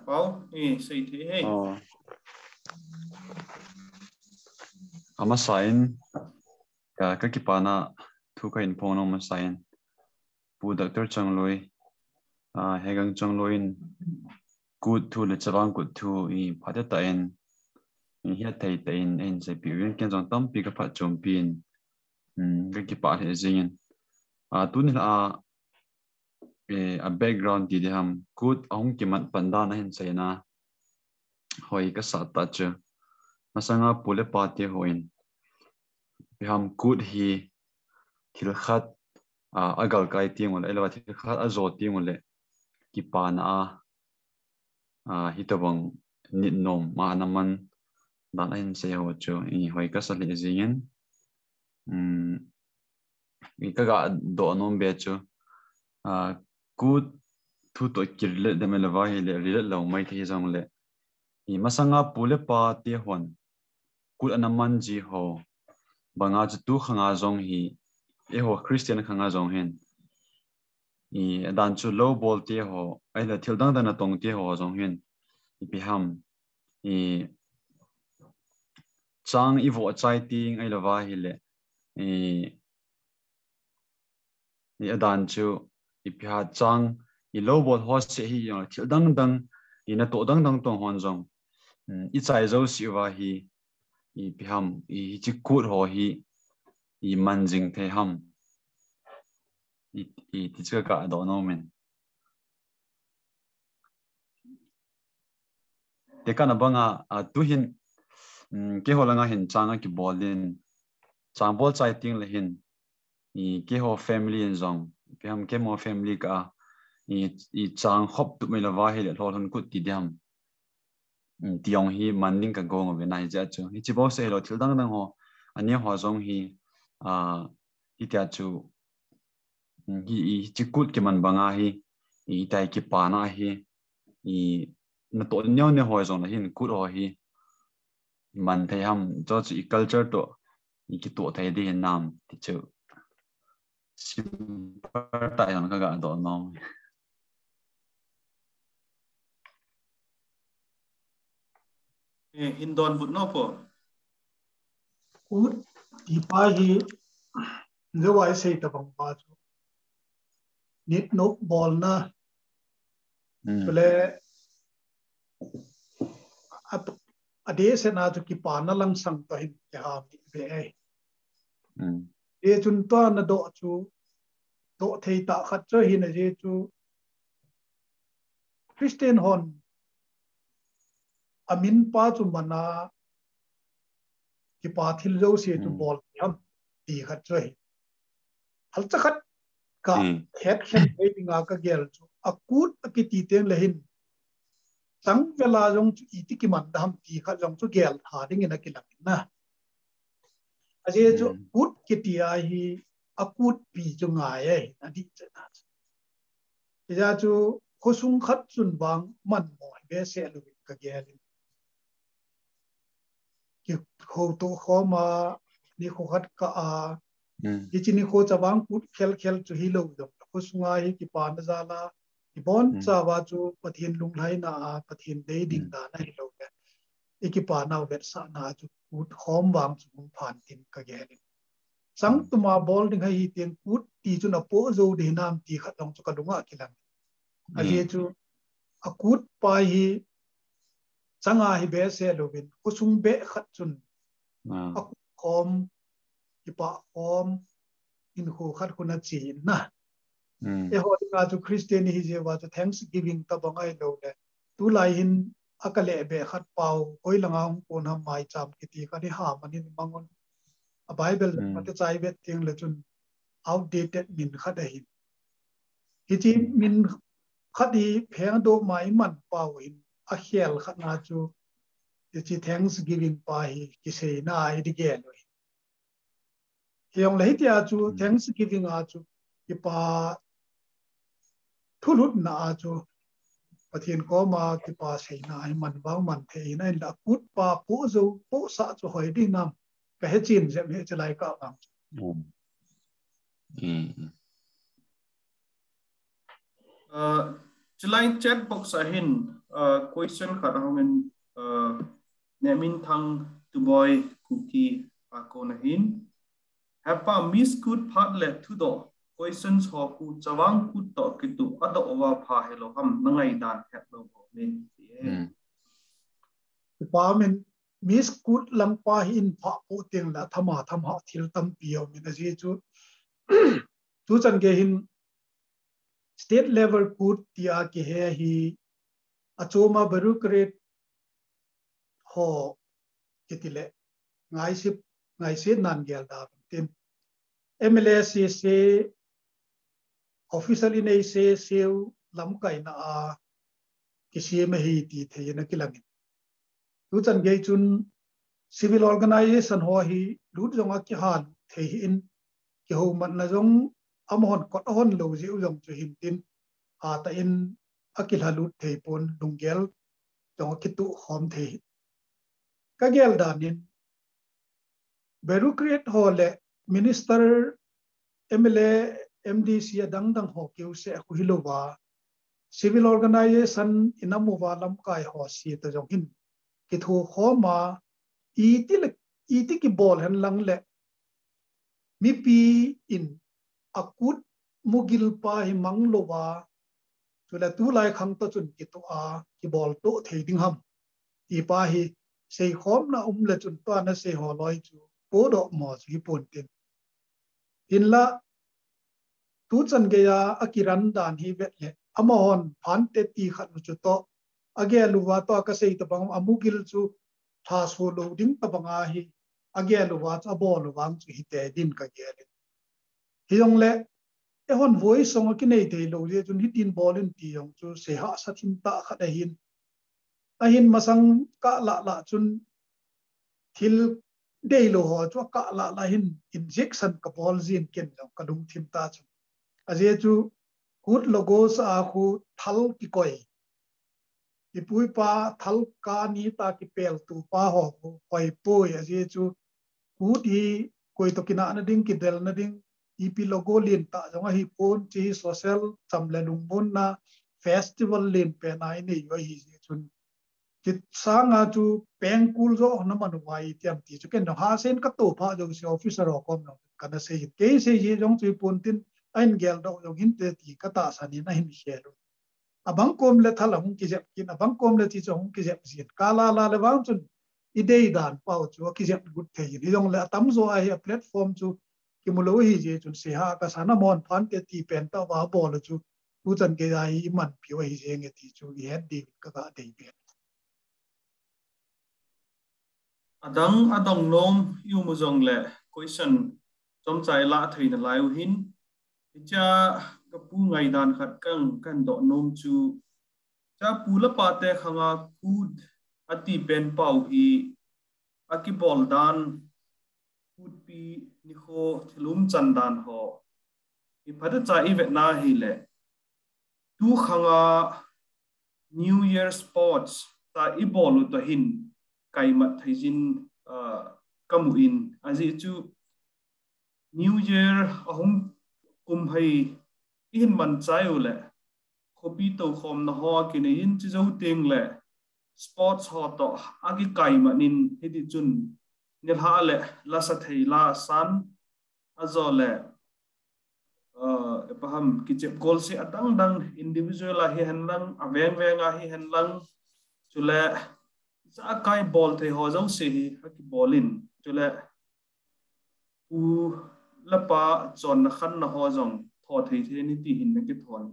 Paul, say hey. Oh. Ama sign ka kipana thu ka in phone ma sign. Pu Dr. Changloi. Hegang Changloin good thu le chawang good thu I phata ta en hi thai ta in se pi wen ken jong tam pi ka pha chom pin ka kipa he jing tu ni a background di ham good ong ki man panda na hin se na hoi ka sa ta che masanga pule pa te hoin ham good hi thil khat agal kai tiang wala elawa thil khat azo tiang wala ki pa na hitabang nit nom ma naman dan ain se ho chu I hoi ka sa le jingen ka ga do nom be chu good thu to kirle de melawa hi le ri lo mai thi jong le I masanga pule pa te hon good anaman ji ho banga chu tu khanga jong hi ho Christian khanga jong hen I dan chu low ball te ho ai la thil dang na tong te ho jong hen I biham I chang I vo chai ting ai lawa hi le I adan chu I bia chang I low ball ho se hi yo thil dang I na to dang tong hon jong I chai zo si wa hi i biham i chi kut ho hi i manjing the ham i ti ka do no men te kana banga tu hin ke holanga hin changa ki bolin chambol chai ting le hin i ke ho family en zong biham ke mo family ka i chang khop tu me la wa hi le thol han kut ti diam tiong hi manding ka gong ve nai ja chu hi chi bo se lo thil dang dang ho ani ho zong hi hi tia chu hi chi kut ke man banga hi i tai ki pa na hi i na to nyaw ne ho zong na hin kut ho hi man thai ham cho chi culture to i ki to thai de nam ti chu sim ta yon ka ga do no in don but no po cút thì ba hi nếu ai xây tập bằng ba chú nít nốt ball na cho lẽ ade se na chú ki pa na lang sang to hin ya be e chun to na do chú do thei ta khat cho hin je chú Christian hon amin pa chu mana ki pa thil lo se chu bol yam ti khat choi hal cha khat ka het khen ei dinga ka gel chu akut akiti teng lehin sang vela jong chu iti ki man dam ti khat jong chu gel tha ding ina ki lam na aje chu kut ki ti a hi akut pi chu ngai ai adi cha na ja chu khosung khat chun bang man moi be se lu ka gel ki kho to kho ma ni kho khat ka a ki chini kho chawang kut khel khel chu hi lo do kho sunga hi ki pa na zala ki bon chawa chu pathin lung lai na pathin dei ding da na hi lo ke ki pa na vet sa na chu kut khom wang chu phan tin ka ge ni sang tuma bol ding hi ten kut ti chu na po zo de nam ti khat dong chu ka dunga ki lam a je chu akut pa hi changa hi be se lovin kusung be khat chun khom ki pa khom in khu khat kuna chi na e ho nga chu Christian hi je wa chu Thanksgiving ta bangai lo le tu lai hin akale be khat pau koi langa hong kon ham mai cham ki ti ka ni ha manin mangon a Bible ma te chai bet ting le chun outdated min khat a hin ki chi min khadi pheng do mai man pau in a khial khat na chu chi Thanksgiving pa hi ki sei na ai di ge lo hiong le tia chu Thanksgiving a chu ki pa thulut na a chu pathian ko ma ki pa sei na ai man ba man the na la kut pa po zo po sa chu hoi di nam ka he chin je me chalai ka bang Chulai chat box ahin question khat hongin nemin thang tu boy cookie akon ahin hapa miss good part le tu do questions ho ku chawang ku to kitu ado wa pha hello ham nangai dan het lo me pa men miss good lang pa hin pha po teng la thama thil tam pio min a ji chu tu chan ge hin state level kut tia ki he hi achoma bureaucrat ho kitile ngai se nan gel da tin MLS se officially nei se seu lam kai na a kisi me hi ti the na kilangin tu chan ge chun civil organization ho hi lut jonga ki han the in ki ho man na jong amhon kot hon lo ji jong chu hin tin a ta in akil halut the pon dungel jong ki tu khom the ka gel danin bureaucrat ho le minister MLA MDC dang ho keu se ku hilowa civil organization inamuwa lam kai ho si ta jong hin ki thu khoma iti ki bol han lang le mi pi in akut mugil pa hi manglowa chula tu lai khang to chun ki to a ki bol to thei ding ham ti pa hi sei khom na le chun to na sei ho loi chu po do mo chi pon tin in la tu chan ge ya akiran dan hi vet le amon phan te ti khat chu to age luwa to ka sei to bang amugil chu tha so lo ding ta banga hi age luwa cha bo luwang chu hi te din ka ge le hi yong le e hon voice song ki nei te lo le chun hi tin bolin ti yong chu se ha sa thim ta kha da hin a hin masang ka la chun thil dei lo ho chu ka la hin injection ka bol zin ken jong ka dung thim ta chu a je chu kut logos a khu thal ki koi ipui pa thal ka ni ta ki pel tu pa ho koi poi a je chu kut hi koi to kina na ding ki del na ding ipi logo lin ta jong hi pon chi social chamle lung mun na festival lin pe nai ni yo hi je chun kit sanga chu pengkul zo na man wai tiam ti chu ken ha sen ka to pha jo si officer ro kom no kana se ke se ji jong chu pon tin ain gel do jong hin te ti ka ta sa ni na hin shelo abang kom le thala hung ki jep kin abang kom le ti cho hung ki jep sin kala la le wang chun idei dan pau chu ki jep gut the ni jong le tam zo ai platform chu ki mulo hi je chun se ha ka sana mon phan te ti pen ta wa bo le chu tu chan ke ai man pi wa hi je nge ti chu hi het di ka ga dei be adang nom yu mu jong le question chom chai la thei na lai hin cha ka pu ngai dan khat kan do nom chu cha pu la pa te khanga kud ati pen pau hi aki bol dan kud pi ni kho thlum chan dan ho i phada cha i vet na hi le tu khanga New Year sports ta i bol to hin kai mat thaijin kamuin aji chu New Year ahum kum hai in man chai le khopi to khom na ho ki ne in chi zo ting le sports ho to agi kai manin hedi chun nil ha le la sa thei la san azo le paham ki chep goal si atang dang individual a hi han lang aveng veng a hi han lang chule sa kai ball thei ho zo si hi ki ballin chule u la pa chon na khan na ho jong tho thei the ni ti hin ki thon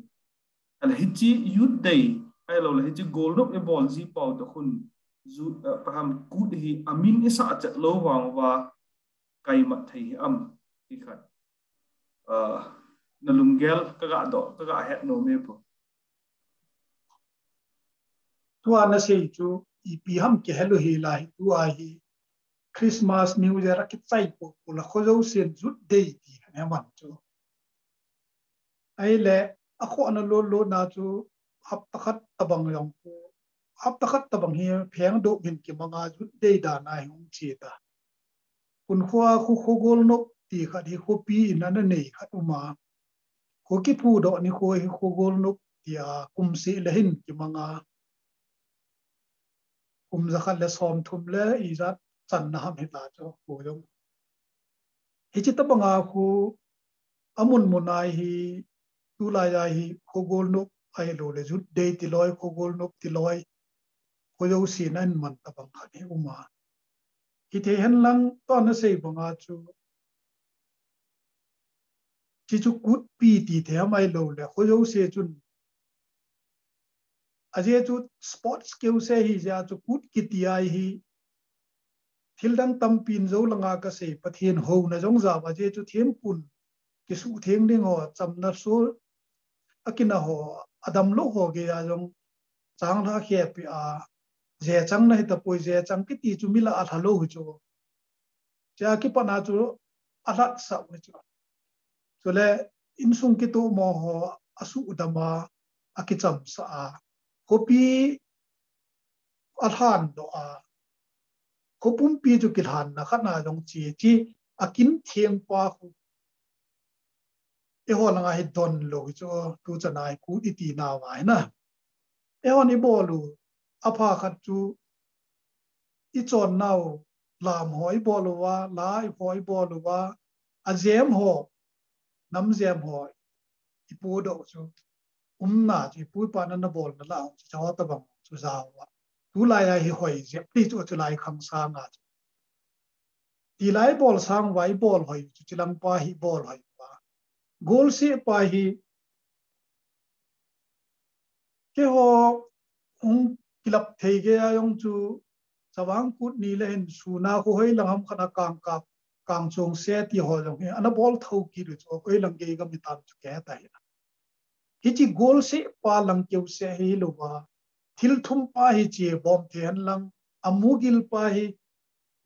al hichi youth day ai lo la hichi goal no e ball ji pau to khun zu paham ku hi amin isa chat lo wang wa kai ma thei am ti khat na lumgel ka ga do ka ga het no me po tua na sei chu ipi ham ke hello hi lai tua hi Christmas New Year ki chai po la khozo sen zut dei ti ne man chu ai le a kho na lo na chu hap takhat tabang yong ko hap takhat tabang hi pheng do bin ki manga zut dei da na hung chi ta kun khwa khu khogol no ti kha di kho pi na na nei kha uma ko ki pu do ni ko hi khogol no tia kum si le hin ki manga kum za kha le som thum le i zat chan na ham heta cho ko yong hi chi ta banga khu amun munai hi tu la ya hi khogol no ai lo le zut dei ti loi khogol no ti loi ko yo si nan man ta bang kha ni uma hi the hen lang to na sei banga chu chi chu kut pi ti the mai lo le ko yo se chun aje chu sports ke se hi ja chu kut ki ti ai hi thildang tam pin zo langa ka se pathian ho na jong za ba je chu thiam pun ki su theng ding ho cham na so akina ho adam lo ho ge ya jong chang tha khe pi a je chang na ta poi je chang ki ti chu mila a thalo hu chu cha ki pa na chu a lat sa hu chu so le in sung ki to mo ho asu udama akicham sa a kopi athan do a kopum pi chu ki than na khana jong chi chi akin thiam pa khu e ho langa hi don lo chu tu chanai ku iti na wa na e ho ni bolu apa khat chu i chon nau lam hoi bolu wa lai hoi bolu wa azem ho nam zem ho ipu do chu na chi pu pa na bol na la cha ta bang chu za wa tu tu lai hi hoi je ti chu lai khang sa na ti lai bol sang vai bol hoi chu chilang pa hi bol hoi pa goal se pa hi ke ho ung kilap thei ge ayong chu sawang kut ni le hin suna ko hoi langam khana kang chong se ti ho jong he ana bol thau ki ru chu koi lang ge ga mi tam chu ke ta hi hi chi goal se pa lang keu se hi lo wa thil thum pa hi che bom the han lang amugil pa hi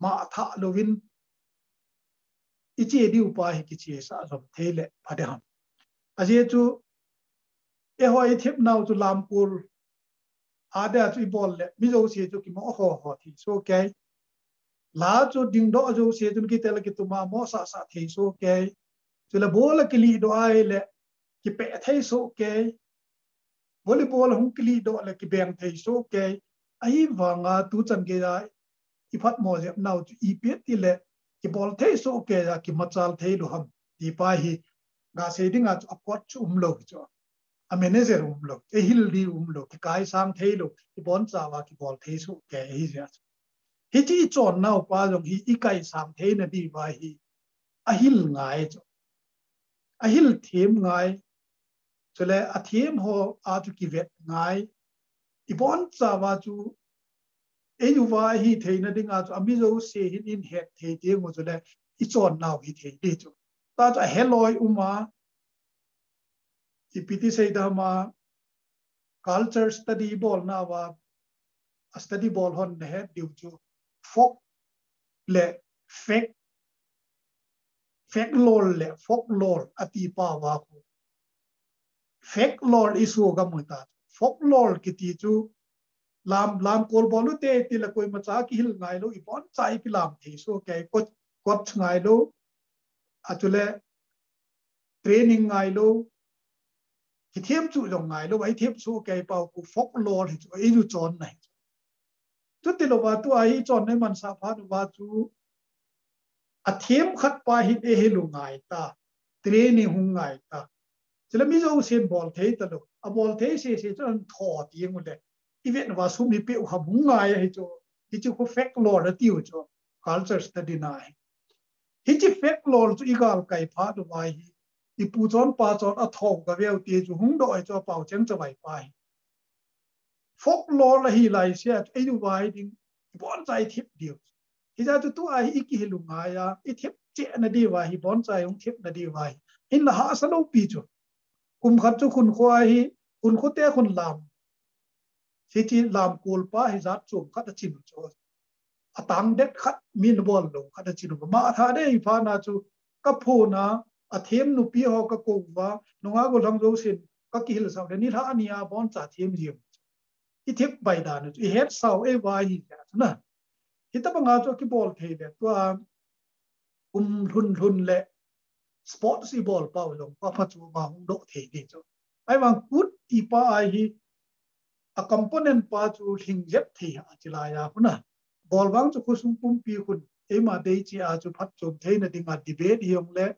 ma tha lovin ichi diu pa hi ki che sa rom thele phade ham aje chu e ho i thep nau chu lampur ada chu bol le mi zo se chu ki mo ho thi so ke la chu ding do zo se chu ki tel ki tu ma mo sa thi so ke chu la bol ki li do ai le ki pe thai so ke volleyball hung ki li do le ki beng thai so ke ai wanga tu chan ge ya i phat mo je nau chu i pe ti le ki bol thai so ke ya ki machal thai lo ham ti pa hi ga se ding a apot chu lo chu a manager lo e hil di lo ki kai sang thai lo ki bon cha wa ki bol thai so ke hi ja hi chi chon nau pa jong hi i kai sang thai na di ba hi a hil ngai chu a hil them ngai chule a them ho a tu ki vet ngai i bon cha wa chu e yu wa hi thei na ding a chu ami zo se hin in het thei te mo chule i chon nau hi thei di chu ta cha heloi uma i piti sei da ma culture study bol na wa study bol hon ne het diu chu folk le fake lol le folk lol ati pa wa ku fake lol isu ga mu ta folk lol ki ti chu lam kol bolu te ti la koi macha ki hil ngai lo i bon chai ki lam thi so ke ko ngai lo achule training ngai lo ki thiam chu jong ngai lo ai thiam su ke pau ku folk lol hi chu ai ju chon nai chu ti lo wa tu ai chon nei man sa pha wa chu a thiam khat pa hi e hi lu ngai ta training hung ngai ta chila mi zo sen bol thei ta lo a bol thei se chon tho ti ngul le even wa su mi pe ha hung ngai hi chu ko fake lol ra ti chu culture study nai hi chi fake lol chu igal kai pha du wai hi i pu chon pa chon a thong ga veu ti chu hung do ai cho pau cheng chawai pai folk lol hi lai sia ai du wai ding bon chai thip diu hi ja tu ai i ki lu nga ya i thip che na di wai hi bon chai ung thip na di wai in la ha sa lo pi chu kum khat chu khun khwa hi kun khu te khun lam chi lam kul pa hi zat chu khat a chin chu atang det khat min bol lo khat a chin ma tha de hi pha na chu ka phu na a them nu pi ho ka ko wa nunga go lang zo sin ka ki hil sa de ni tha ania bon cha them jim i thip bai da nu i het sau e wa hi na hi ta nga chu ki bol the de to run le sports i bol pa lo pa pha chu ma hung do the de chu ai wang kut ti pa ai hi a component pa chu hing jep thi a chila ya kuna bol wang chu khusum pum pi khun e ma dei chi a chu phat chom thei na ding a debate hi ong le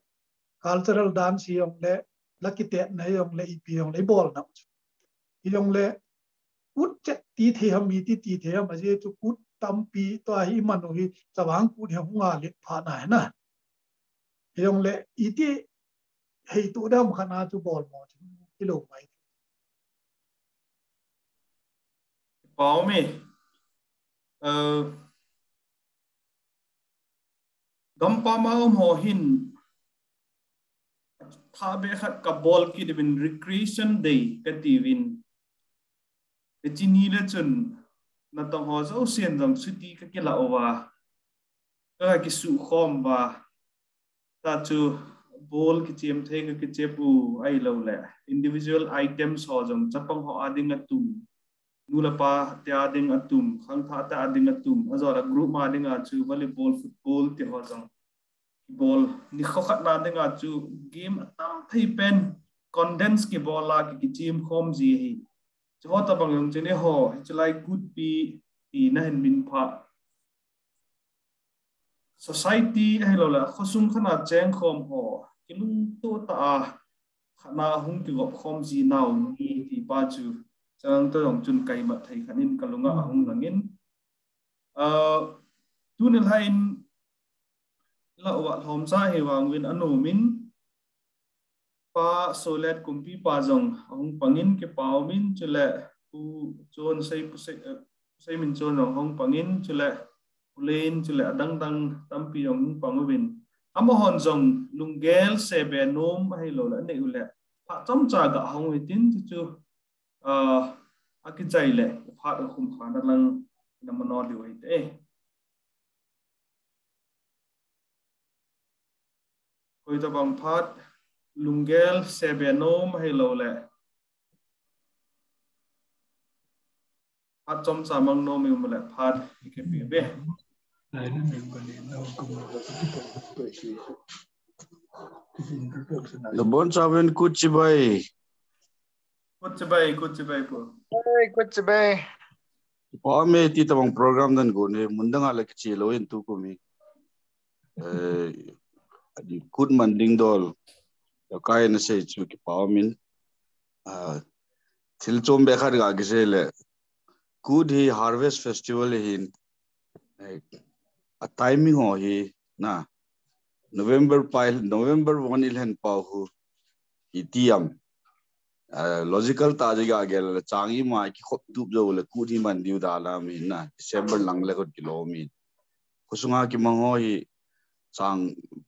cultural dance hi ong le lucky te na hi ong le i pi ong le bol na hi ong le kut chet ti the ham mi ti the ham a je chu kut tam pi to hi man hi chawang kut hi hunga le pha na na hi ong le i ti hei tu dam khana chu bol mo chu kilo mai Pau mi gam pa ma ho hin tha be khat ka bol ki de bin recreation day ka ti win e chini le chun na to ho zo sian jong suti ka ke la owa ka ki su khom ba ta chu bol ki chem thei ka ki chepu ai lo le individual items ho jong chapang ho ading atum nula pa te ading atum khang tha ta ading atum azora group ma ading a chu volleyball football ti ho jong ball ni khokhat na denga chu game tam thei pen condense ki ball la ki team khom ji hi cho ta bang yong chene ho chlai good pi ti na hen min pha society ai lo la khosum khana cheng khom ho kilung to ta khana hung ki gop khom ji naw ni ti pa chu chẳng tôi ông chun cây mà thầy khăn in kalunga ahung langin tu nên hay lậu vợ hòm sa hề vào nguyên anu min pa solet kumpi pa jong ahung pangin ke pau min chule pu chon sei min chon ahung pangin chule ulen chule dang dang tampi ahung pangwin amahon jong lungel sebe nom hay lo la ne ule pa chom cha ga ahung hitin chu akijai le phat khum khana lang namano diwai te koi ta bang phat lungel sebenom hay lo le phat chom cha mang no mi mu le phat ke pe be Lebon saben kucibai po kucibai pame ti tamang program dan gune mundang ala kecil loin tu kumi di kut manding dol kai na sei chu ki pamin thil chom be khar ga gisele good hi harvest festival hin a timing ho hi na November 1 ilhen pau hu itiam logical ta jiga gel changi ma ki khop tup jo le good hi man diu da la mi na December lang le ko kilometer kusunga ki mango hi sang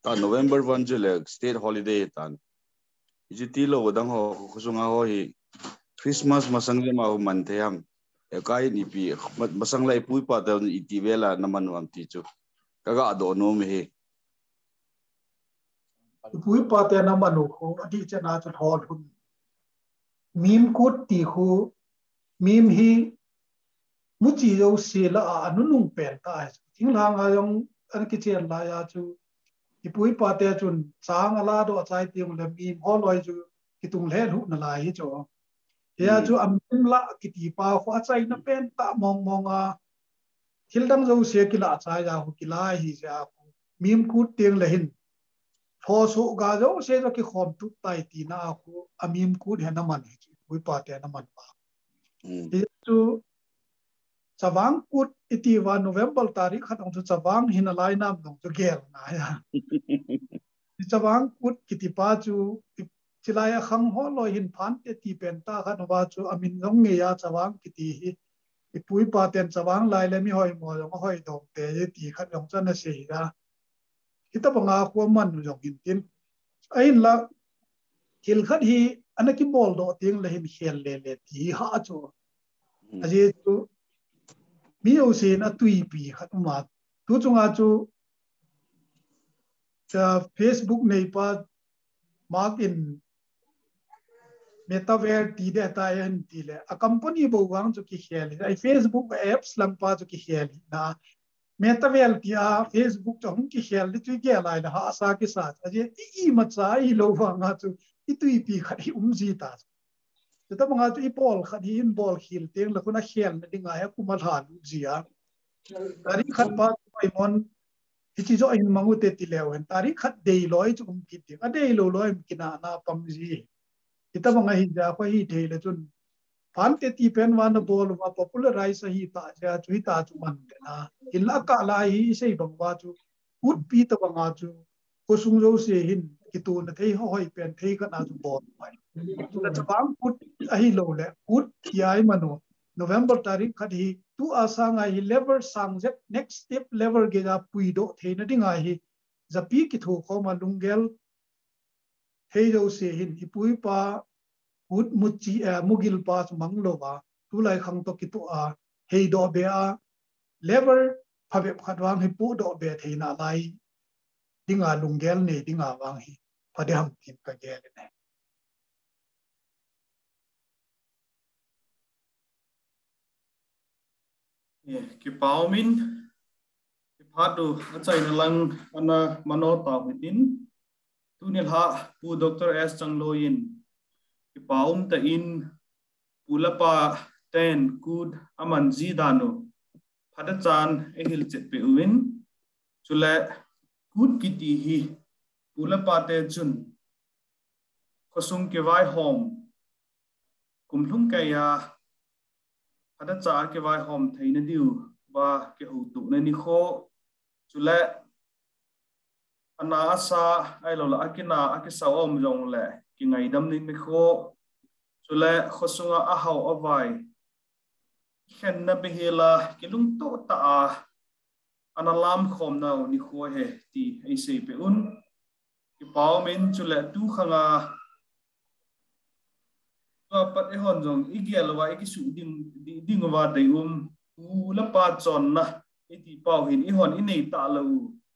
ta November 1 jule state holiday tan iji ti lo dang ho kusunga ho hi Christmas masang je ma ho man the ham e kai ni pi masang lai pui pa da iti vela naman wam ti chu kaga do no me he pui pa te na manu ko adi chana chu thol hun mim kut ti khu mim hi muchi yo se la anu nung pen ta thing lang a yong an ki chen la ya chu ki pui pa te chun sang ala do chai ti le mim ho loi chu ki tung le hu na lai cho ya chu am la ki ti pa kho chai na pen ta mong mong a thil dang zo se ki la chai ya hu ki la hi ja mim kut teng le hin pho so ga zo se zo ki khom tu tai ti na khu amim kut he na man hi pui pa te na man pa chu Cawang kut iti wa November tarik khatong chu cawang hin alai nam dong chu gel na ya cawang kut kiti pa chu chilaya khang ho lo hin phan te ti pen ta khan wa chu amin ngong nge ya cawang kiti hi ipui pa ten cawang lai le mi hoi mo jong hoi dong te ye ti khat jong chan na se ra kita banga ko man jong hin tin ain la kil khat hi anaki bol do ting le hin khel le ti ha chu aje chu mi au se na tui pi khat ma tu chunga chu Facebook nei pa mark in metaverse ti de ta yan ti le a company bo wang chu ki khel ai Facebook apps lang pa chu ki khel na metaverse ti a Facebook chong ki khel li chu ge lai na ha sa ki sa aje I ma cha I lo wang a chu I tui pi khat hi ji ta ta banga chu I bol khat hi in bol khil teng la kuna khel na dinga ha ku ma than ji a tari khat pa ai mon hichi jo in mangu te ti lewen tari khat dei loi chu ki ti a dei lo loi kina na pam ji kita banga hi ja ko hi thei le chun phan te ti pen wan bol wa popularize hi ta ja chu hi ta chu man na illa ka la hi sei bang wa chu ut pi ta banga chu ko sung jo se hin ki tu na thei hoi pen thei ka na chu bol pai ta chawang put a hi lo le ut ti ai mano November tarik khat hi tu asanga hi level sangjek next step level ge ga pui do theina dinga hi zapi ki thu ko ma lungel hei do se hin ipui pa ut muchi mugil pa manglo ba tu lai khang to ki tu a hei do be a level phabe khatwang hi pu do be theina lai dinga lungel ne dinga wang hi phadam tin ka ge ne ki pau min ki phatu achai na lang ana mano ta hitin tunil ha pu Dr. S Changloin ki paum ta in pulapa ten kud aman ji dano phada chan ehil chet pe uin chule kud kiti hi pulapa te chun khosung ke vai hom kumhlung kaya hada cha ke vai hom theina diu ba ke hu tu na ni kho chule ana asa ai lo la akina akisa om jong le ki ngai dam ni kho chule khosunga a hau avai khen na behela ki lung to ta ana lam khom na ni kho he ti ai sei pe un ki pau min chule tu khanga pat e hon jong igial wa ikisu ding wa dei u la pa chon na iti pau hin i hon i nei ta lo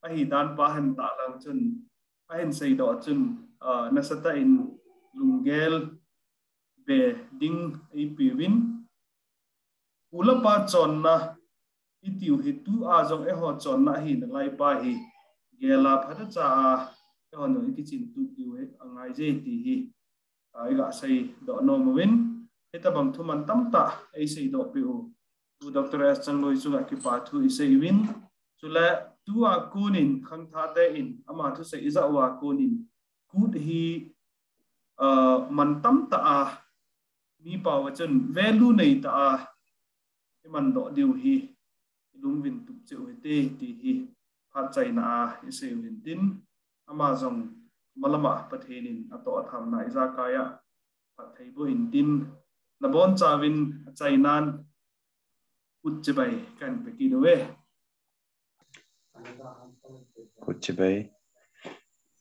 a hi dan pa han ta lang chun a hen sei do chun na sata in lungel be ding ai piwin u la pa chon na itiu hi tu a jong e ho chon na hi na lai pa hi gela phata cha e hon no ikichin tu tiu he angai je ti hi ai ga sei do no movin eta bang thu man tam ta ai sei do pu tu dr s chang loi chu ga ki pa thu i sei win chula tu a kunin khang tha te in ama thu sei iza wa kunin kut hi man tam ta a mi pa wa chun value nei ta a man do diu hi lung win tu cheu te ti hi phat chai na a i sei win tin ama jong malama pathenin ato atham na iza kaya pathei bo in tin na bon chawin chainan utchibai kan peki dowe utchibai